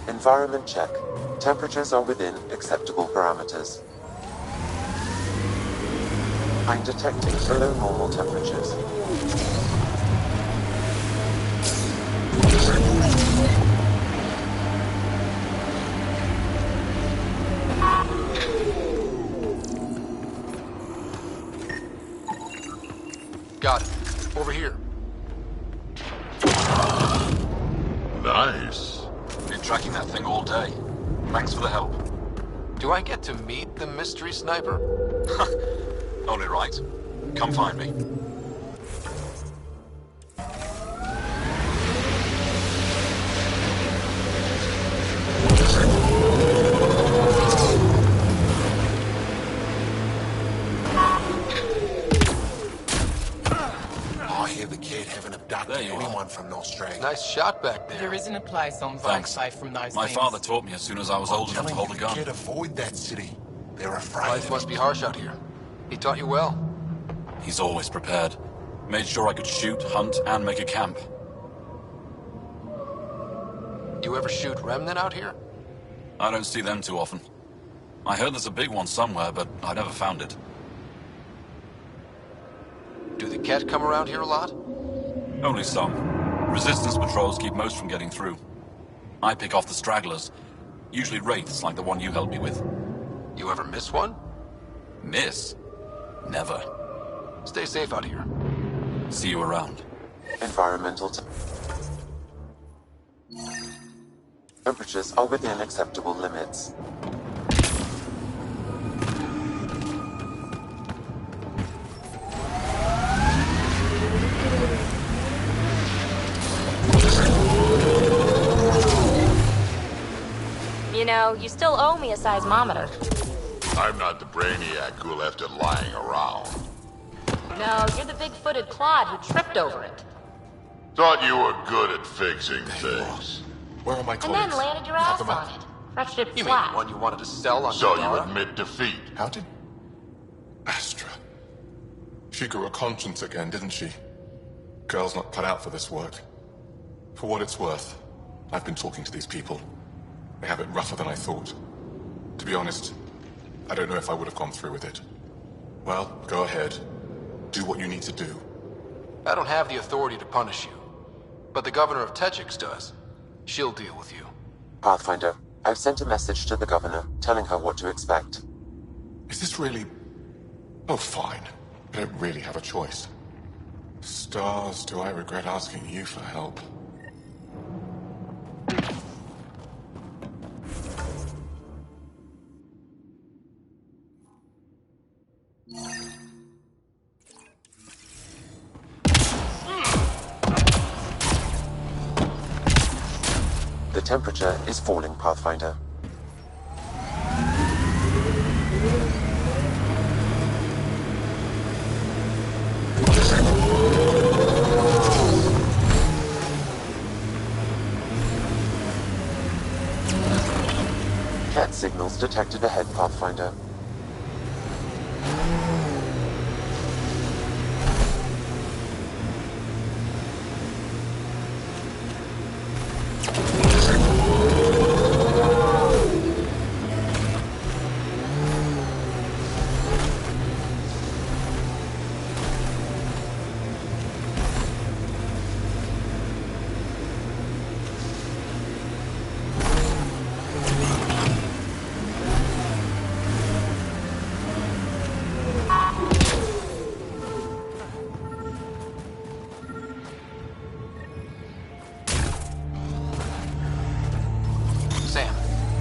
Environment check. Temperatures are within acceptable parameters. I'm detecting below normal temperatures. Got it. Over here. Nice. Been tracking that thing all day. Thanks for the help. Do I get to meet the mystery sniper? Only right. Come find me. I hear the kid haven't abducted anyone from Australia. Nice shot back there. There isn't a place on Thanks. safe from those My things. father taught me as soon as I was old enough to hold a gun. Kid, avoid that city. They're afraid. Life must be harsh out here. He taught you well. He's always prepared. Made sure I could shoot, hunt, and make a camp. You ever shoot Remnant out here? I don't see them too often. I heard there's a big one somewhere, but I never found it. Do the Ket come around here a lot? Only some. Resistance patrols keep most from getting through. I pick off the stragglers. Usually wraiths like the one you helped me with. You ever miss one? Miss? Never. Stay safe out here. See you around. Environmental temperatures are within acceptable limits. You know, you still owe me a seismometer. I'm not the brainiac who left it lying around. No, you're the big-footed clod who tripped over it. Thought you were good at fixing things. Where are my And colleagues? then landed your Have ass them out. on it. Stretched it You mean flat. the one you wanted to sell on So you Kadara? admit defeat. How did... Astra. She grew a conscience again, didn't she? Girl's not cut out for this work. For what it's worth, I've been talking to these people. They have it rougher than I thought. To be honest, I don't know if I would have gone through with it. Well, go ahead. do what you need to do. I don't have the authority to punish you, but the governor of Techix does. She'll deal with you. Pathfinder, I've sent a message to the governor, telling her what to expect. Is this really... Oh, fine. I don't really have a choice. Stars, do I regret asking you for help? The temperature is falling, Pathfinder. Cat signals detected ahead, Pathfinder.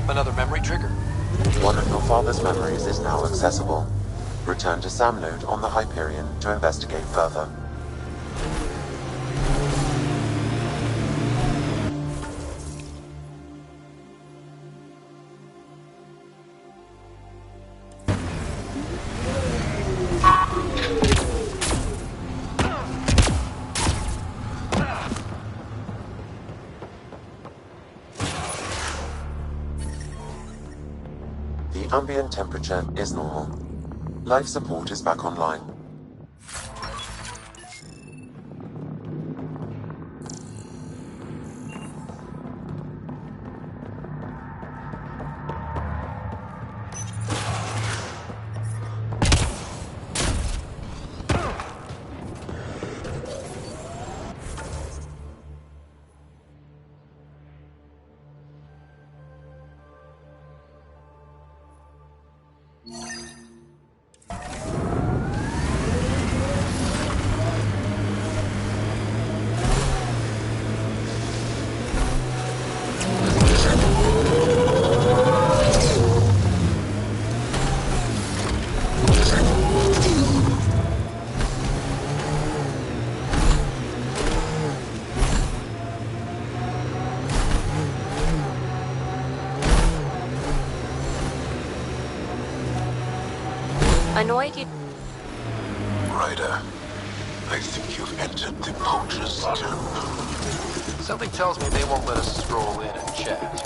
Another memory trigger? One of your father's memories is now accessible. Return to Sam Node on the Hyperion to investigate further. The ambient temperature is normal. Life support is back online. Annoyed you... Ryder, I think you've entered the poacher's camp. Something tells me they won't let us stroll in and chat.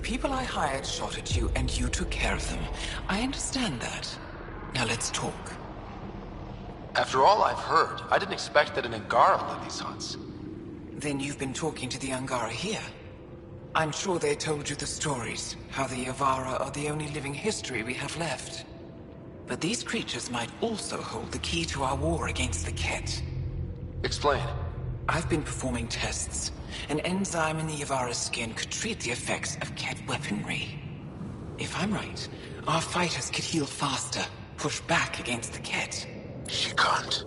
people I hired shot at you, and you took care of them. I understand that. Now let's talk. After all I've heard, I didn't expect that an Angara led these hunts. Then you've been talking to the Angara here. I'm sure they told you the stories, how the Yavara are the only living history we have left. But these creatures might also hold the key to our war against the Ket. Explain. I've been performing tests. An enzyme in the Yavara's skin could treat the effects of Ket weaponry. If I'm right, our fighters could heal faster, push back against the Ket. She can't.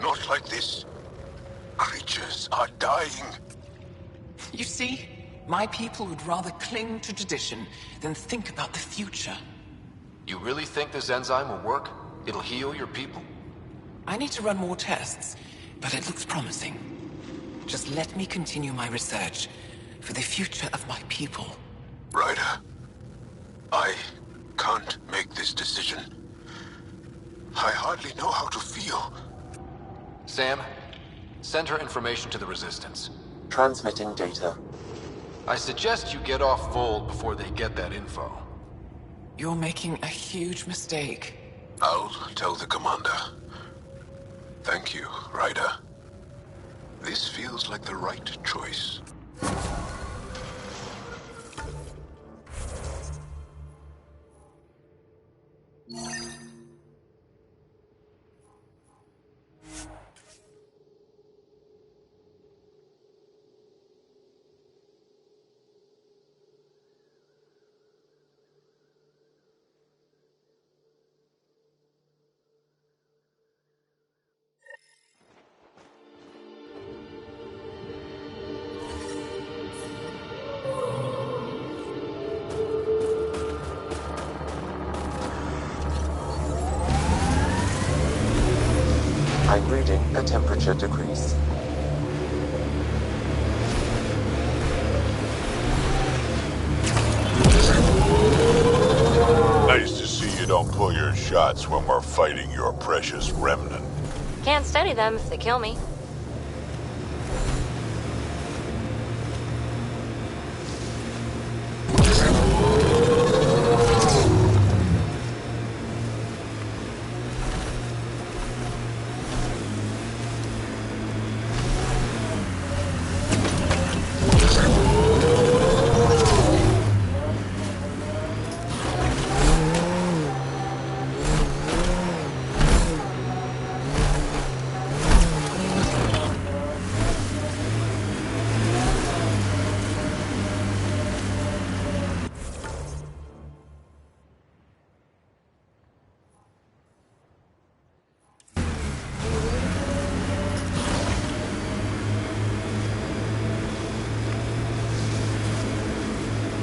Not like this. Creatures are dying. You see, my people would rather cling to tradition than think about the future. You really think this enzyme will work? It'll heal your people? I need to run more tests, but it looks promising. Just let me continue my research for the future of my people. Ryder, I can't make this decision. I hardly know how to feel. Sam, send her information to the Resistance. Transmitting data. I suggest you get off Vold before they get that info. You're making a huge mistake. I'll tell the commander. Thank you, Ryder. This feels like the right choice. I'm reading a temperature decrease. Nice to see you don't pull your shots when we're fighting your precious remnant. Can't study them if they kill me.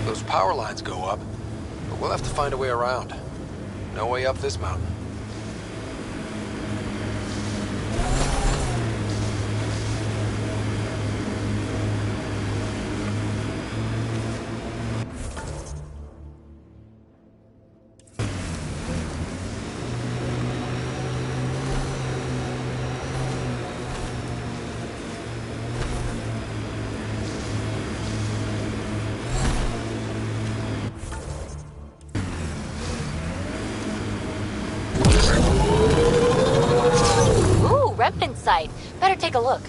Those power lines go up, but we'll have to find a way around. No way up this mountain. Remnant site. Better take a look.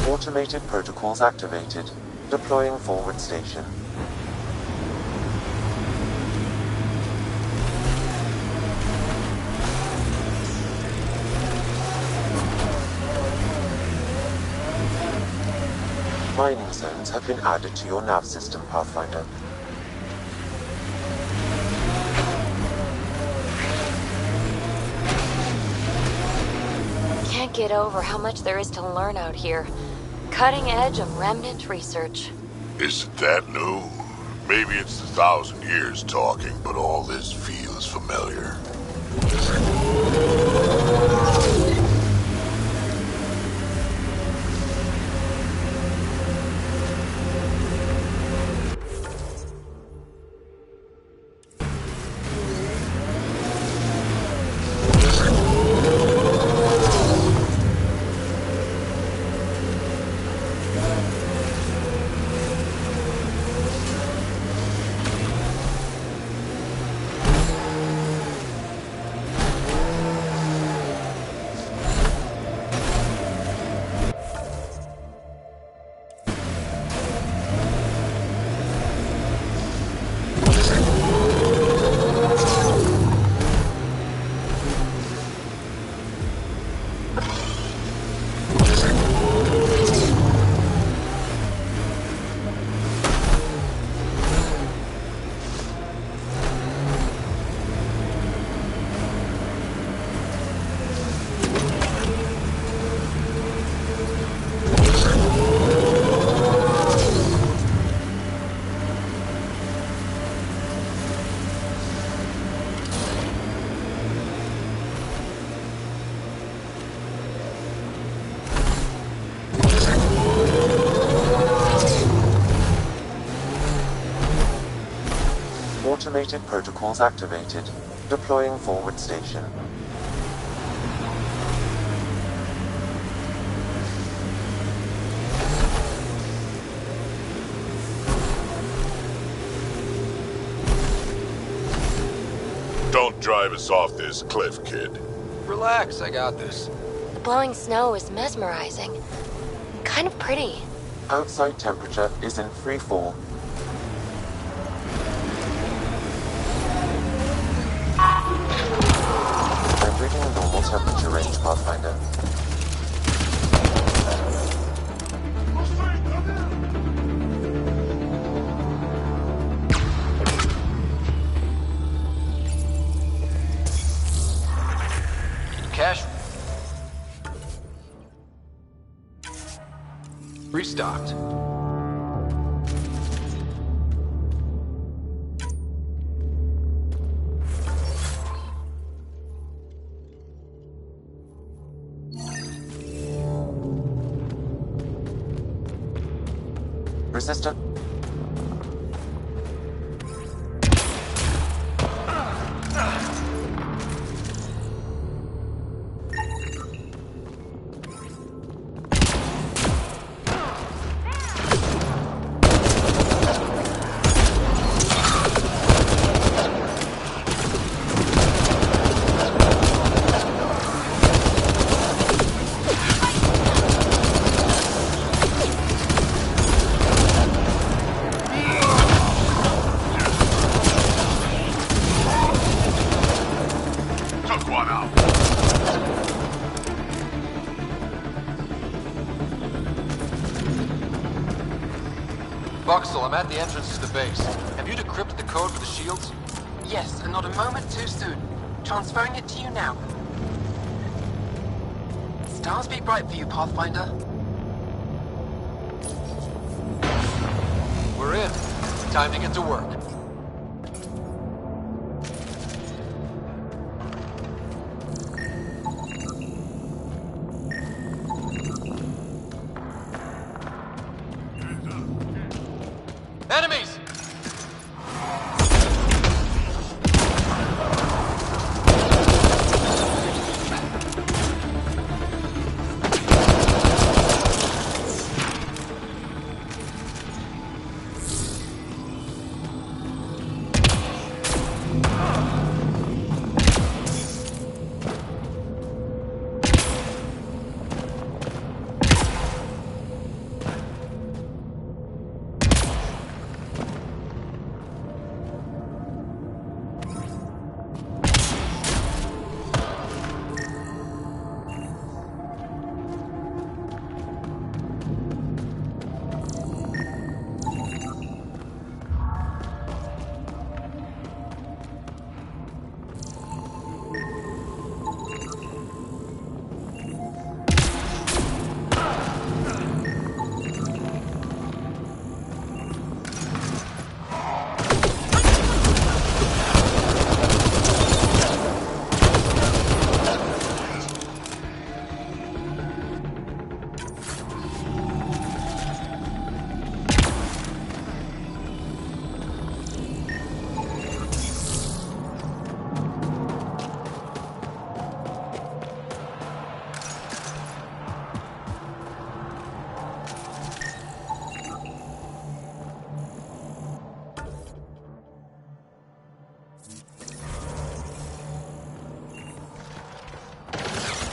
Automated protocols activated. Deploying forward station. Mining zones have been added to your nav system, Pathfinder. Can't get over how much there is to learn out here. Cutting edge of remnant research. Isn't that new? Maybe it's 1,000 years talking, but all this feels familiar. Automated protocols activated. Deploying forward station. Don't drive us off this cliff, kid. Relax, I got this. The blowing snow is mesmerizing. Kind of pretty. Outside temperature is in free fall. I'm reading a normal temperature range, Pathfinder. Cash. Restocked. Resistant. Voxel, I'm at the entrance to the base. Have you decrypted the code for the shields? Yes, and not a moment too soon. Transferring it to you now. Stars be bright for you, Pathfinder. We're in. Time to get to work. Enemies!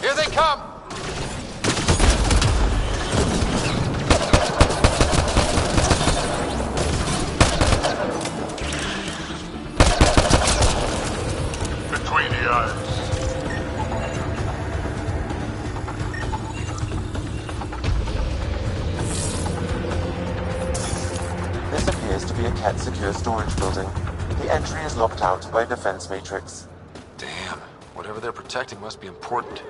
Here they come! Between the eyes. This appears to be a Ket secure storage building. The entry is locked out by a defense matrix. Damn. Whatever they're protecting must be important.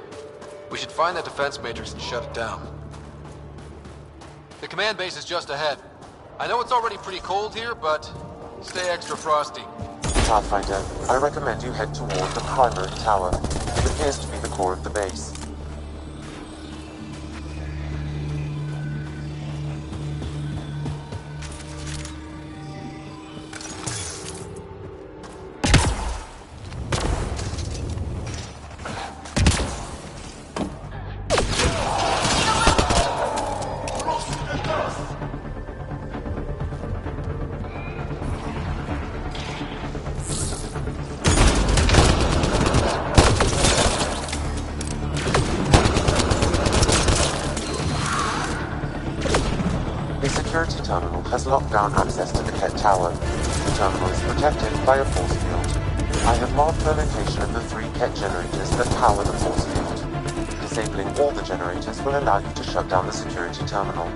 We should find that defense matrix and shut it down. The command base is just ahead. I know it's already pretty cold here, but stay extra frosty. Pathfinder, I recommend you head toward the primary tower. It appears to be the core of the base. security terminal has locked down access to the Ket Tower. The terminal is protected by a force field. I have marked the location of the 3 Ket generators that power the force field. Disabling all the generators will allow you to shut down the security terminal.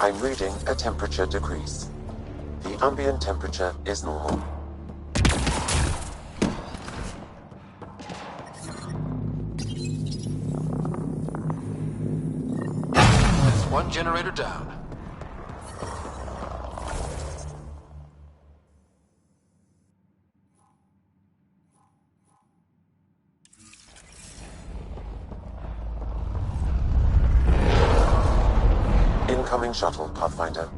I'm reading a temperature decrease. The ambient temperature is normal. That's 1 generator down. Incoming shuttle, Pathfinder.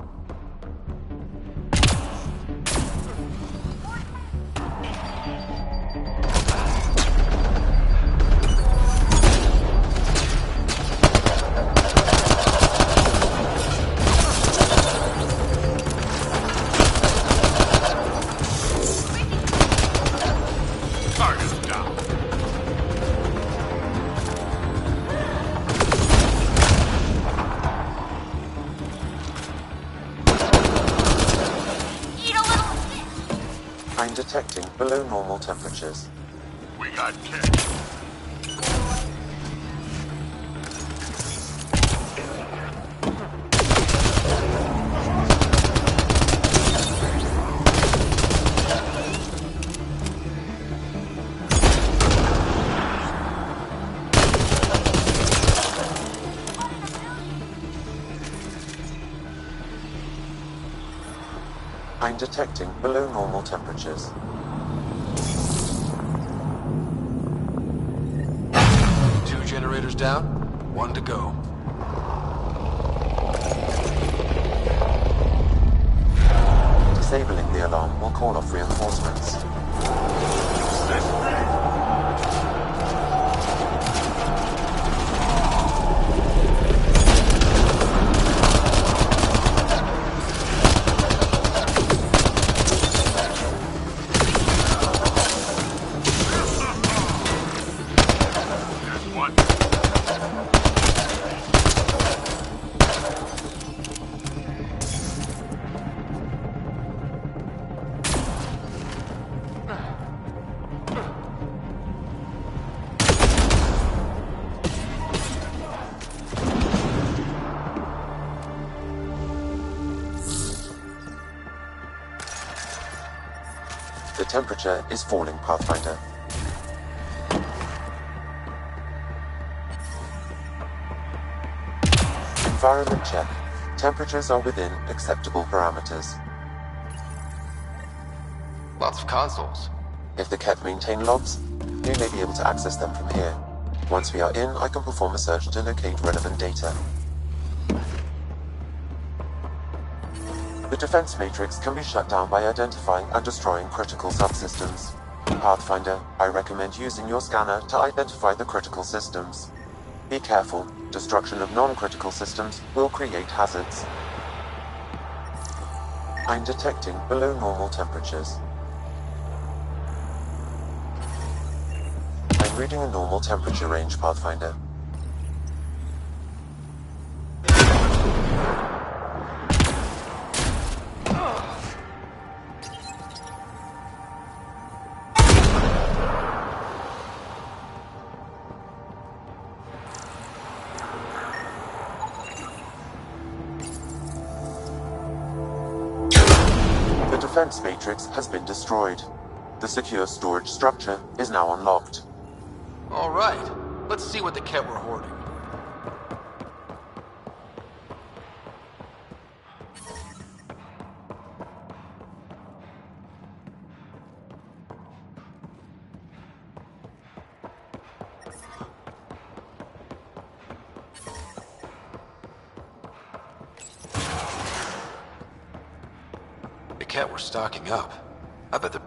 I'm detecting below normal temperatures. We got Ket. I'm detecting below normal temperatures. Two generators down, 1 to go. Disabling the alarm will call off reinforcements. The temperature is falling, Pathfinder. Environment check. Temperatures are within acceptable parameters. Lots of consoles. If the Ket maintain logs, you may be able to access them from here. Once we are in, I can perform a search to locate relevant data. The defense matrix can be shut down by identifying and destroying critical subsystems. Pathfinder, I recommend using your scanner to identify the critical systems. Be careful, destruction of non-critical systems will create hazards. I'm detecting below normal temperatures. I'm reading a normal temperature range, Pathfinder. The defense matrix has been destroyed. The secure storage structure is now unlocked. All right, let's see what the Ket were hoarding. Kett were stocking up. I bet the...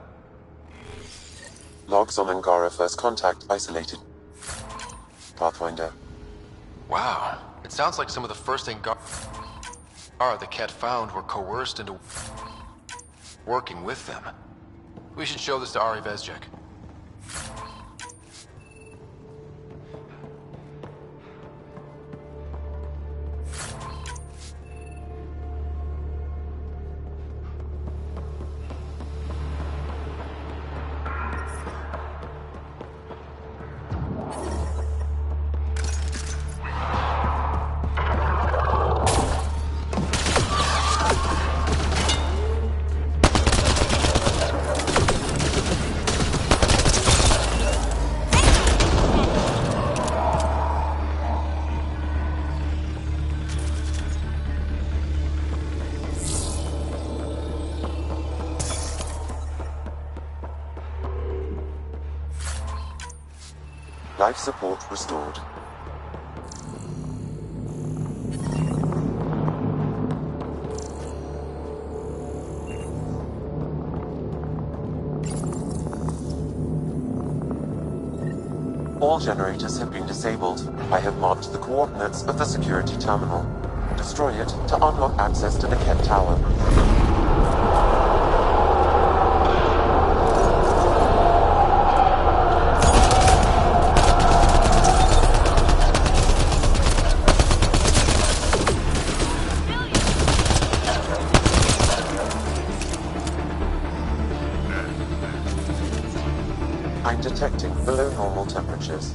Logs on Angara first contact isolated. Pathfinder. Wow. It sounds like some of the first Angara the Kett found were coerced into working with them. We should show this to Ari Vezjek. Life support restored. All generators have been disabled. I have marked the coordinates of the security terminal. Destroy it to unlock access to the Kett Tower. I'm detecting below normal temperatures.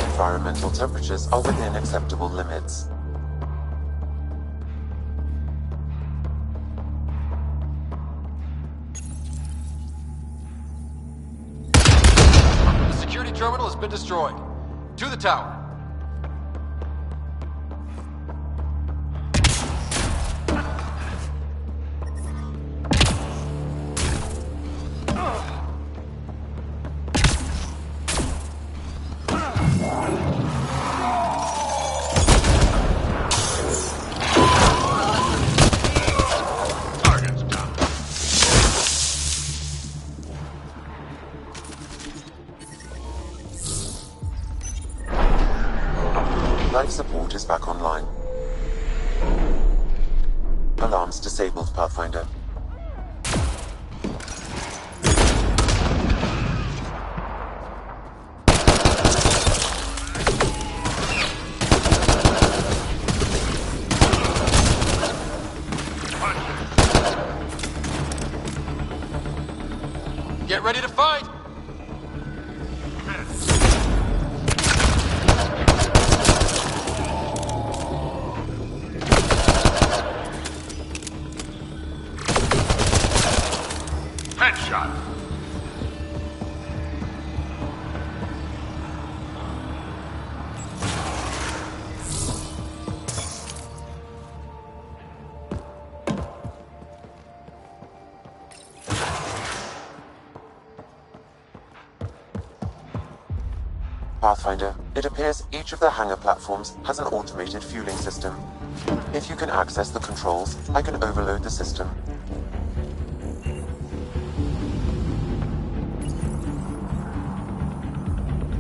Environmental temperatures are within acceptable limits. Terminal has been destroyed. To the tower. Life support is back online. Alarms disabled, Pathfinder. Get ready to fight! Headshot. Pathfinder, it appears each of the hangar platforms has an automated fueling system. If you can access the controls, I can overload the system.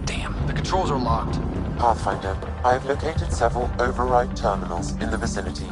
Damn, the controls are locked. Pathfinder, I have located several override terminals in the vicinity.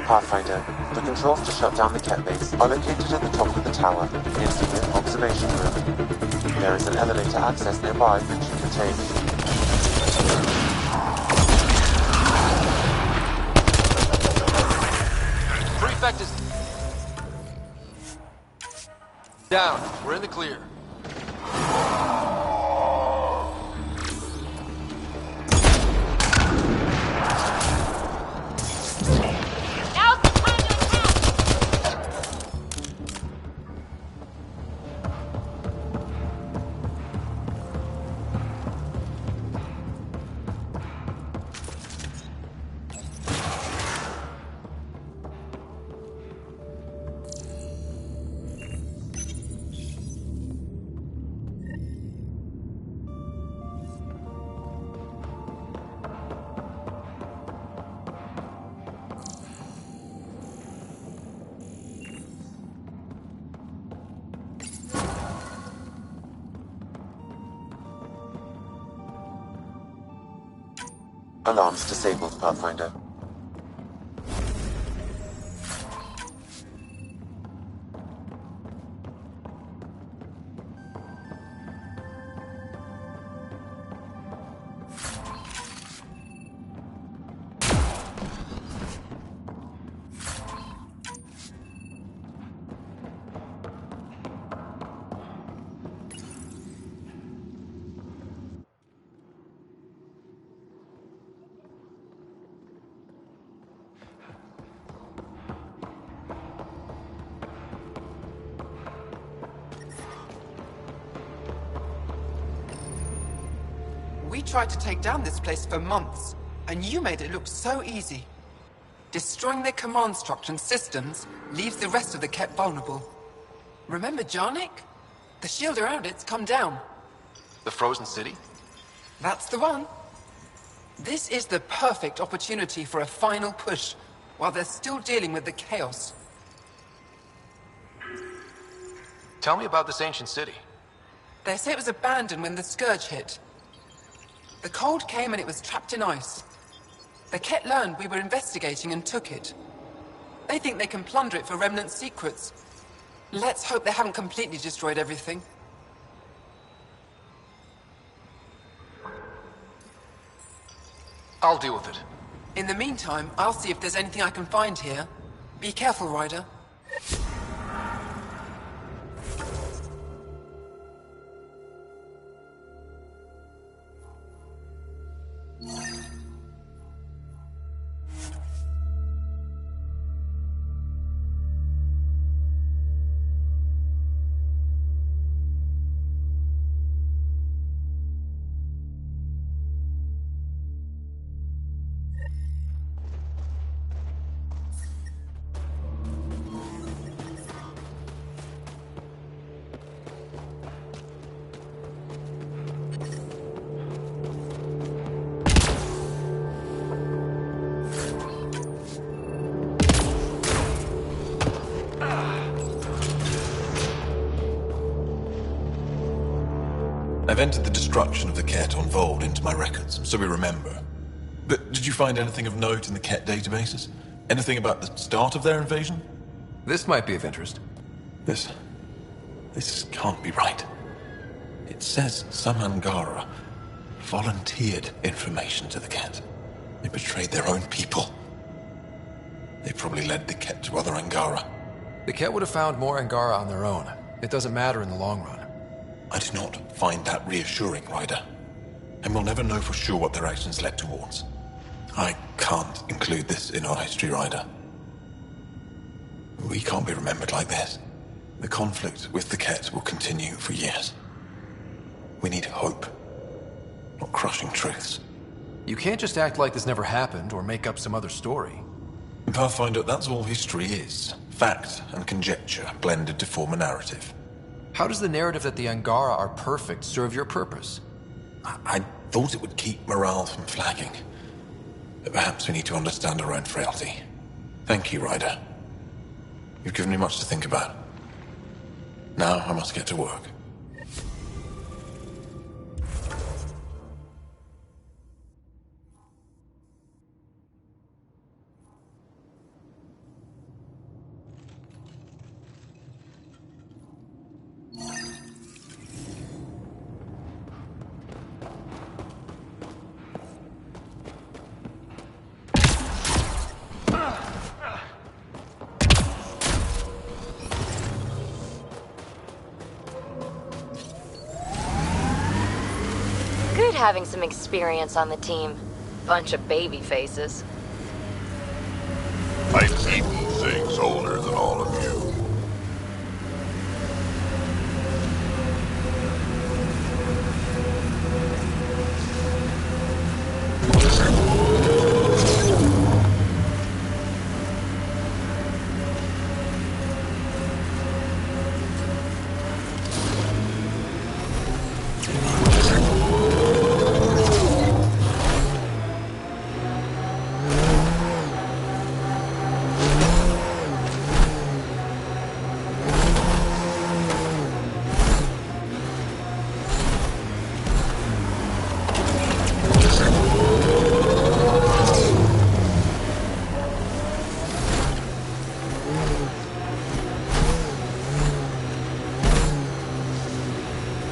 Pathfinder, the controls to shut down the Ket base are located at the top of the tower, next to the observation room. There is an elevator access nearby which you can take. Prefect is down. We're in the clear. Alarms disabled, Pathfinder. We tried to take down this place for months, and you made it look so easy. Destroying their command structure and systems leaves the rest of the Ket vulnerable. Remember Jarnik? The shield around it's come down. The frozen city? That's the one. This is the perfect opportunity for a final push, while they're still dealing with the chaos. Tell me about this ancient city. They say it was abandoned when the Scourge hit. The cold came and it was trapped in ice. The Ket learned we were investigating and took it. They think they can plunder it for remnant secrets. Let's hope they haven't completely destroyed everything. I'll deal with it. In the meantime, I'll see if there's anything I can find here. Be careful, Ryder. I've entered the destruction of the Ket on Vold into my records, so we remember. But did you find anything of note in the Ket databases? Anything about the start of their invasion? This might be of interest. This can't be right. It says some Angara volunteered information to the Ket. They betrayed their own people. They probably led the Ket to other Angara. The Ket would have found more Angara on their own. It doesn't matter in the long run. I do not find that reassuring, Ryder. And we'll never know for sure what their actions led towards. I can't include this in our history, Ryder. We can't be remembered like this. The conflict with the Ket will continue for years. We need hope, not crushing truths. You can't just act like this never happened or make up some other story. Pathfinder, that's all history is. Fact and conjecture blended to form a narrative. How does the narrative that the Angara are perfect serve your purpose? I thought it would keep morale from flagging. But perhaps we need to understand our own frailty. Thank you, Ryder. You've given me much to think about. Now I must get to work. having some experience on the team. Bunch of baby faces. I've eaten things older than all of you.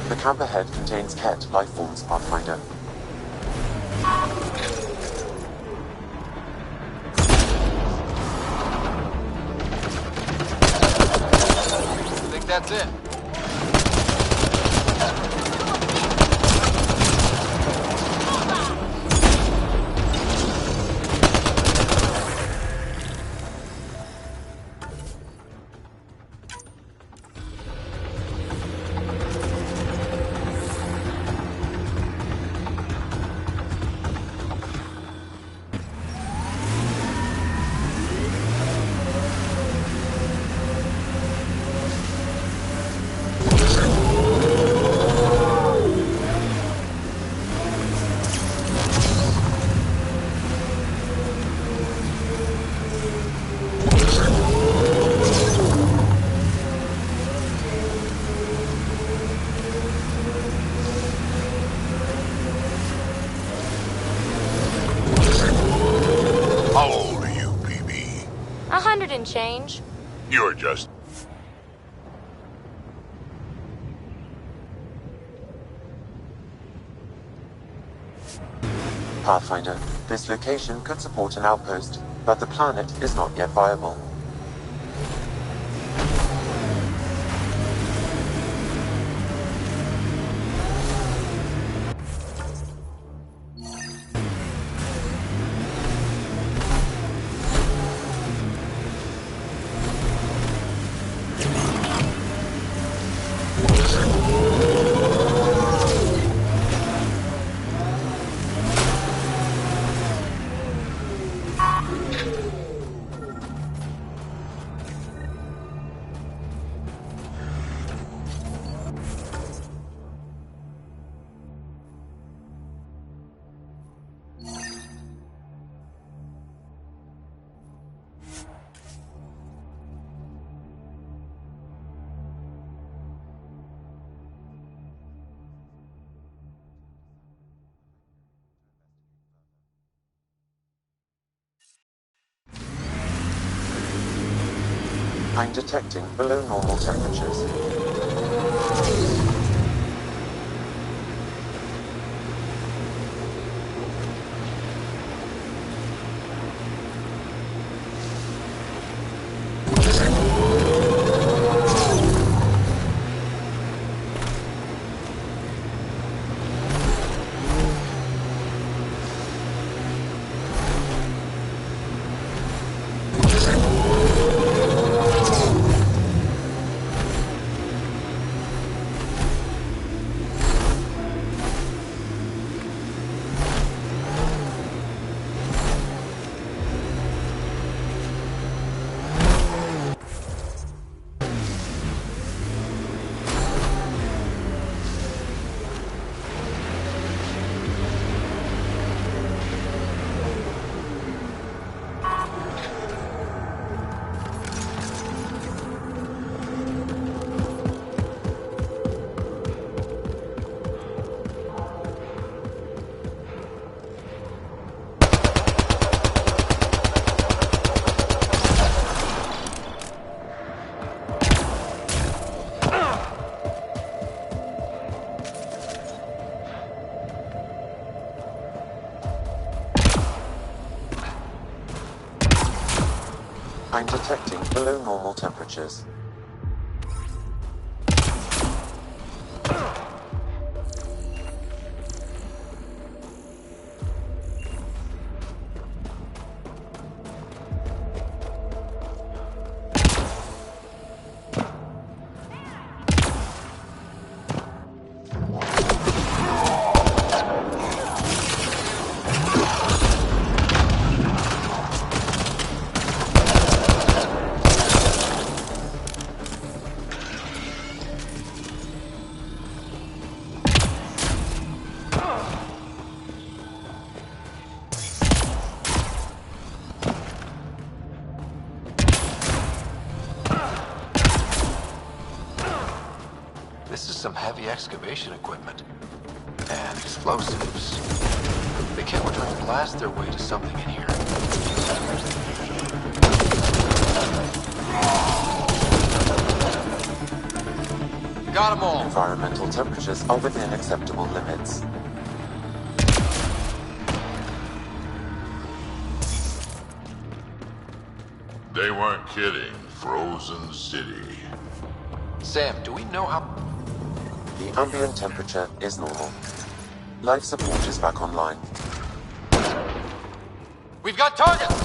The camp ahead contains Ket lifeforms, Pathfinder. I think that's it. How old are you, PB? 100 and change. You're just... Pathfinder, this location could support an outpost, but the planet is not yet viable. I'm detecting below normal temperatures. I'm detecting below normal temperatures. some heavy excavation equipment. And explosives. The Kett were trying to blast their way to something in here. Got them all. Environmental temperatures are within acceptable limits. They weren't kidding. Frozen City. Sam, do we know how... The ambient temperature is normal. Life support is back online. We've got targets!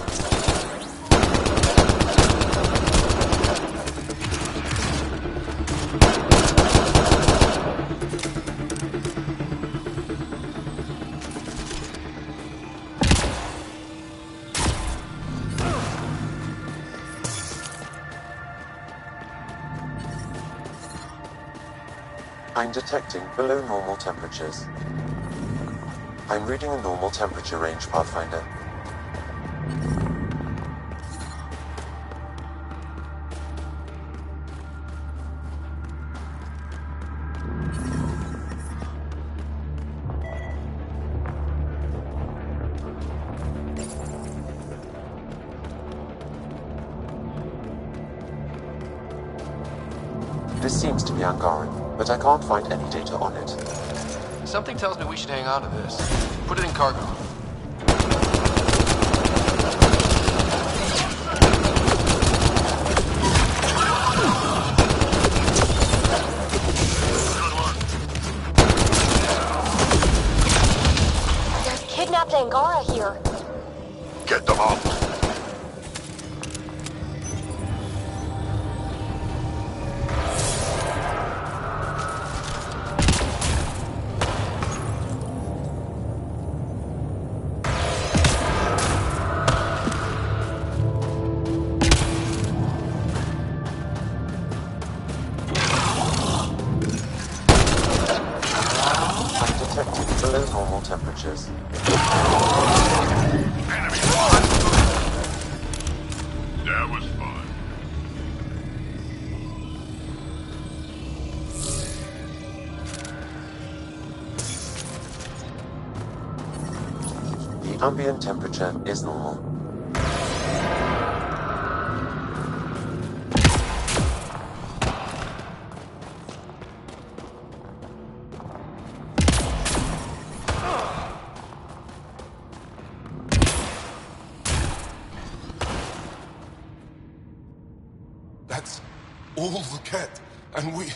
I'm detecting below normal temperatures. I'm reading a normal temperature range, Pathfinder. This seems to be Angaran, but I can't find any data on it. Something tells me we should hang on to this. Put it in cargo. There's kidnapped Angara here. Get them out. Below normal temperatures. That was fun. The ambient temperature is normal. That's all the Kett, and we're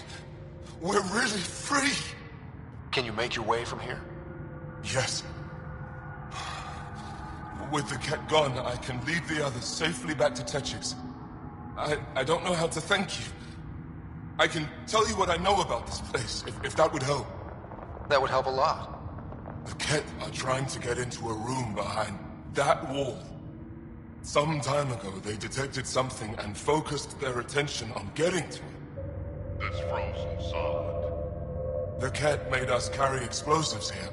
really free. Can you make your way from here? Yes. With the Kett gone, I can lead the others safely back to Techix. I don't know how to thank you. I can tell you what I know about this place, if that would help. That would help a lot. The Kett are trying to get into a room behind that wall. Some time ago, they detected something and focused their attention on getting to it. That's frozen solid. The Kett made us carry explosives here.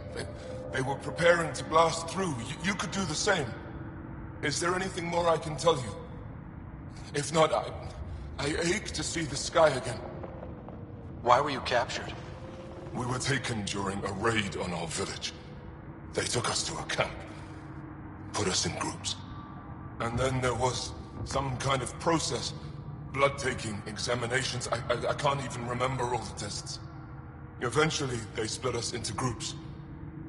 They were preparing to blast through. You could do the same. Is there anything more I can tell you? If not, I ache to see the sky again. Why were you captured? We were taken during a raid on our village. They took us to a camp, put us in groups. And then there was some kind of process. Blood-taking, examinations, I can't even remember all the tests. Eventually, they split us into groups.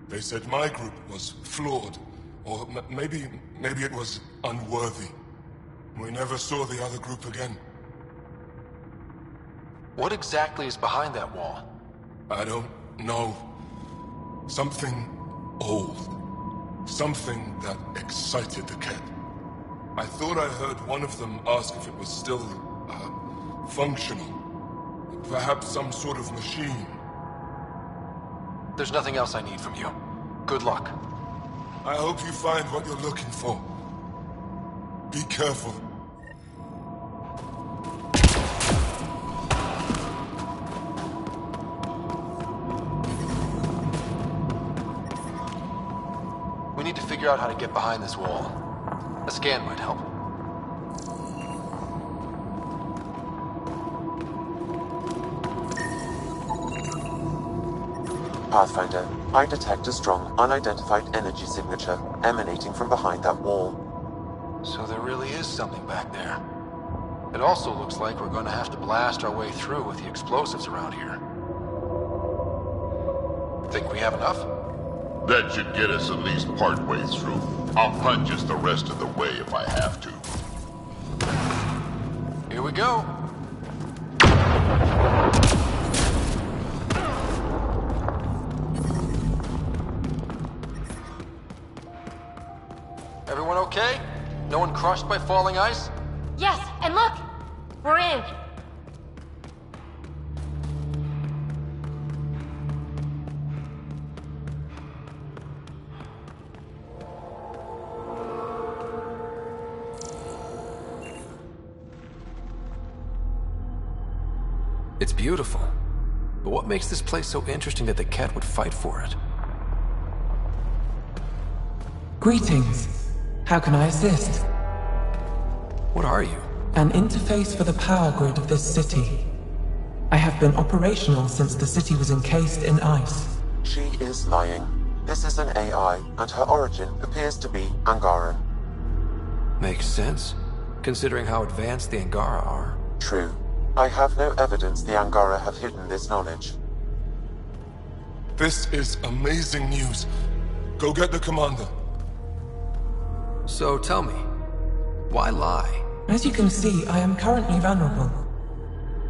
They said my group was flawed, or maybe it was unworthy. We never saw the other group again. What exactly is behind that wall? I don't know. Something old. Something that excited the Kett. I thought I heard one of them ask if it was still, functional. Perhaps some sort of machine. There's nothing else I need from you. Good luck. I hope you find what you're looking for. Be careful. We need to figure out how to get behind this wall. A scan might help. Pathfinder, I detect a strong, unidentified energy signature emanating from behind that wall. So there really is something back there. It also looks like we're going to have to blast our way through with the explosives around here. Think we have enough? That should get us at least part way through. I'll punch us the rest of the way if I have to. Here we go. Everyone okay? No one crushed by falling ice? Yes, and look! We're in! It's beautiful. But what makes this place so interesting that the cat would fight for it? Greetings. How can I assist? What are you? An interface for the power grid of this city. I have been operational since the city was encased in ice. She is lying. This is an AI, and her origin appears to be Angaran. Makes sense, considering how advanced the Angara are. True. I have no evidence the Angara have hidden this knowledge. This is amazing news. Go get the commander. So tell me, why lie? As you can see, I am currently vulnerable.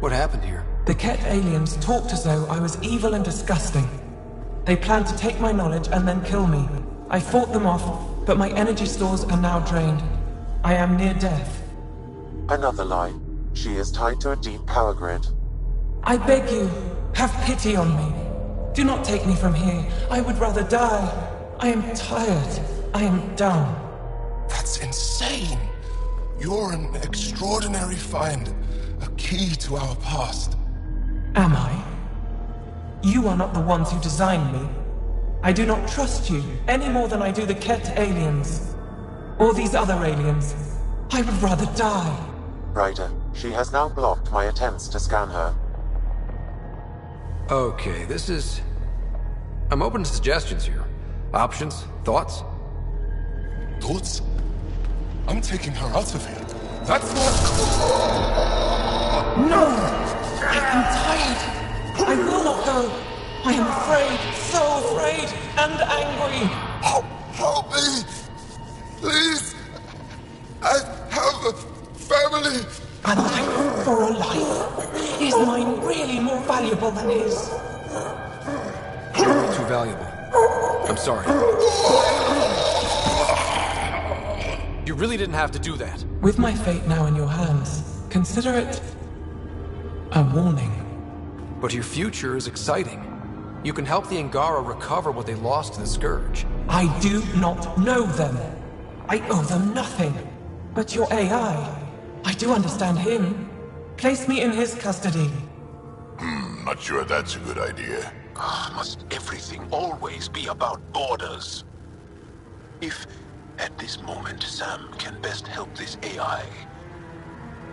What happened here? The Ket aliens talked as though I was evil and disgusting. They planned to take my knowledge and then kill me. I fought them off, but my energy stores are now drained. I am near death. Another lie. She is tied to a deep power grid. I beg you, have pity on me. Do not take me from here. I would rather die. I am tired. I am done. That's insane. You're an extraordinary find. A key to our past. Am I? You are not the ones who designed me. I do not trust you any more than I do the Ket aliens. Or these other aliens. I would rather die. Ryder, she has now blocked my attempts to scan her. Okay, this is... I'm open to suggestions here. Options? Thoughts? Thoughts? I'm taking her out of here. That's not... No! I am tired. I will not go. I am afraid, so afraid, and angry. Help me! Please! I have a family! A life for a life. Is mine really more valuable than his? Too valuable. I'm sorry. You really didn't have to do that. With my fate now in your hands, consider it a warning. But your future is exciting. You can help the Angara recover what they lost to the Scourge. I do not know them. I owe them nothing. But your AI, I do understand him. Place me in his custody. Not sure that's a good idea. Must everything always be about orders? If, at this moment, Sam can best help this AI,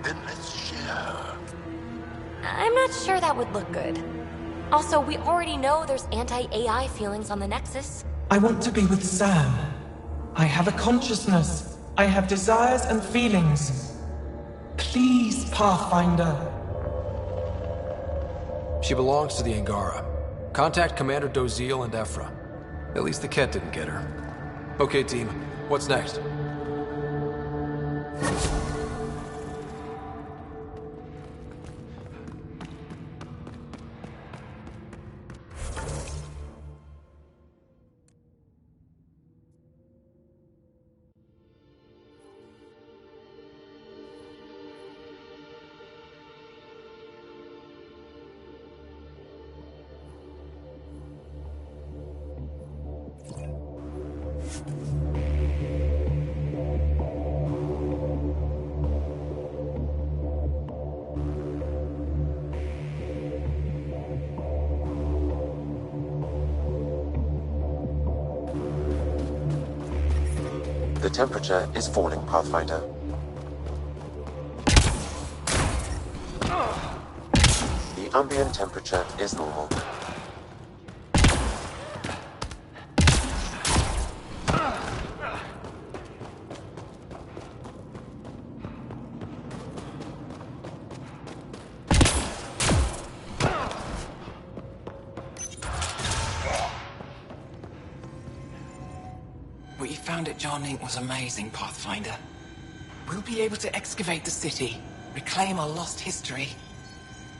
then let's share. I'm not sure that would look good. Also, we already know there's anti-AI feelings on the Nexus. I want to be with Sam. I have a consciousness. I have desires and feelings. Please, Pathfinder. She belongs to the Angara. Contact Commander Dozil and Ephra. At least the Ket didn't get her. Okay, team. What's next? The temperature is falling, Pathfinder. The ambient temperature is normal. found at John Inc. was amazing, Pathfinder. We'll be able to excavate the city, reclaim our lost history.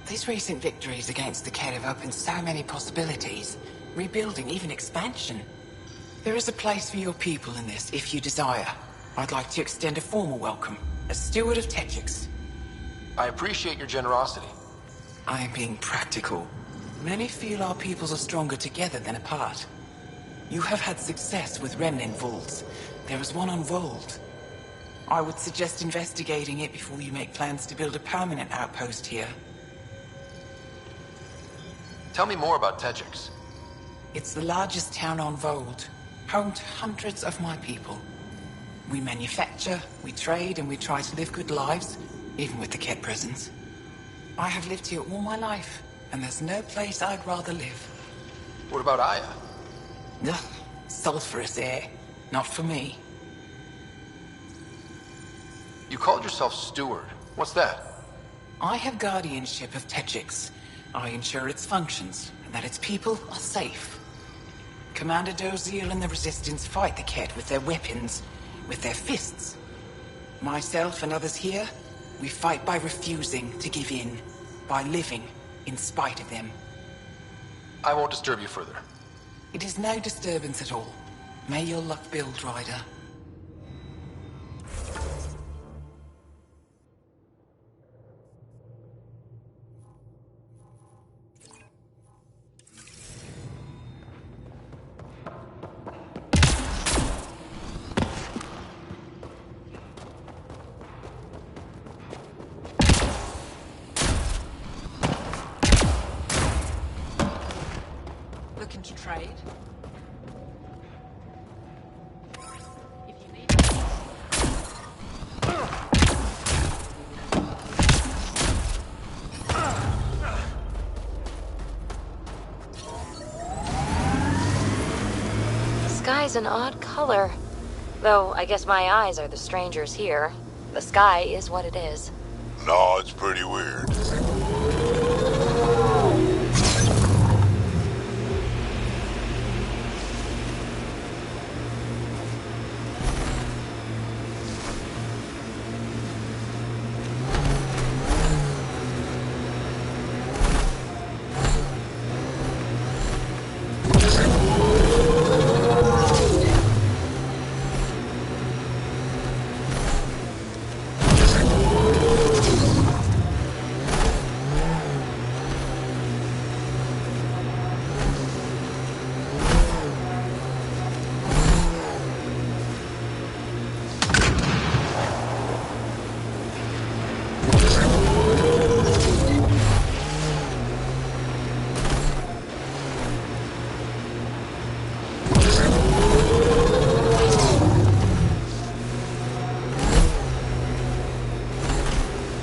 These recent victories against the Kett have opened so many possibilities. Rebuilding, even expansion. There is a place for your people in this, if you desire. I'd like to extend a formal welcome, as steward of Techix. I appreciate your generosity. I am being practical. Many feel our peoples are stronger together than apart. You have had success with remnant vaults. There is one on Vold. I would suggest investigating it before you make plans to build a permanent outpost here. Tell me more about Techix. It's the largest town on Vold, home to hundreds of my people. We manufacture, we trade, and we try to live good lives, even with the Kett presence. I have lived here all my life, and there's no place I'd rather live. What about Aya? Ugh, sulfurous air. Not for me. You called yourself steward. What's that? I have guardianship of Techix. I ensure its functions, and that its people are safe. Commander Doziel and the Resistance fight the Kett with their weapons, with their fists. Myself and others here, we fight by refusing to give in, by living in spite of them. I won't disturb you further. It is no disturbance at all. May your luck build, Ryder. Looking to trade? If you need The sky's an odd color. Though, I guess my eyes are the strangers here. The sky is what it is. No, it's pretty weird.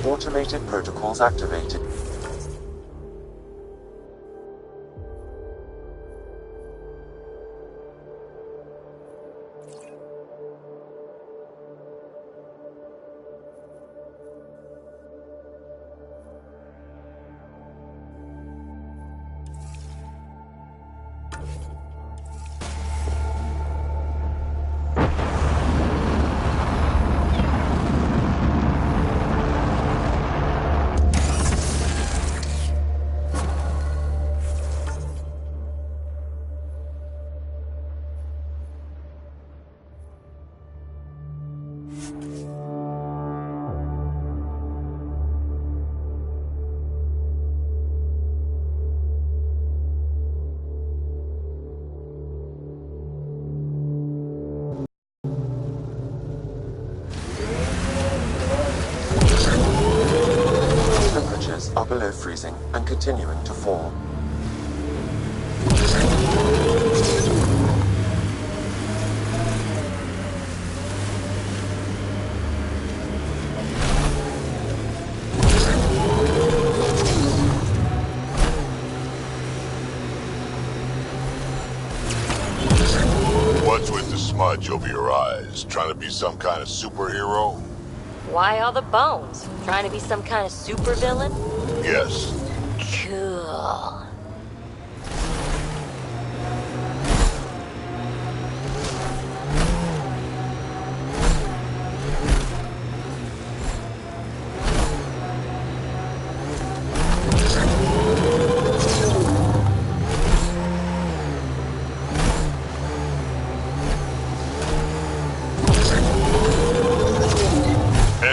Automated protocols activated. Temperatures are below freezing and continuing to fall. What's with the smudge over your eyes? Trying to be some kind of superhero? Why all the bones? Trying to be some kind of supervillain? Yes. Cool.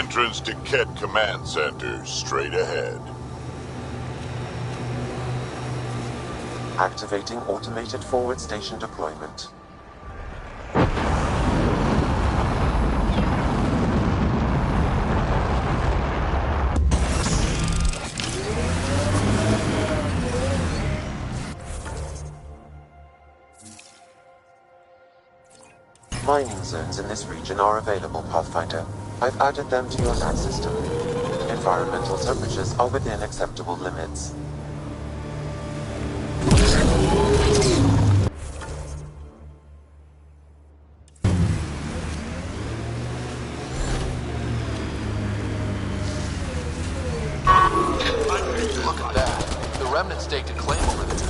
Entrance to Ket Command Center, straight ahead. Activating automated forward station deployment. Mining zones in this region are available, Pathfinder. I've added them to your nav system. Environmental temperatures are within acceptable limits. Look at that. The remnants staked a claim over there.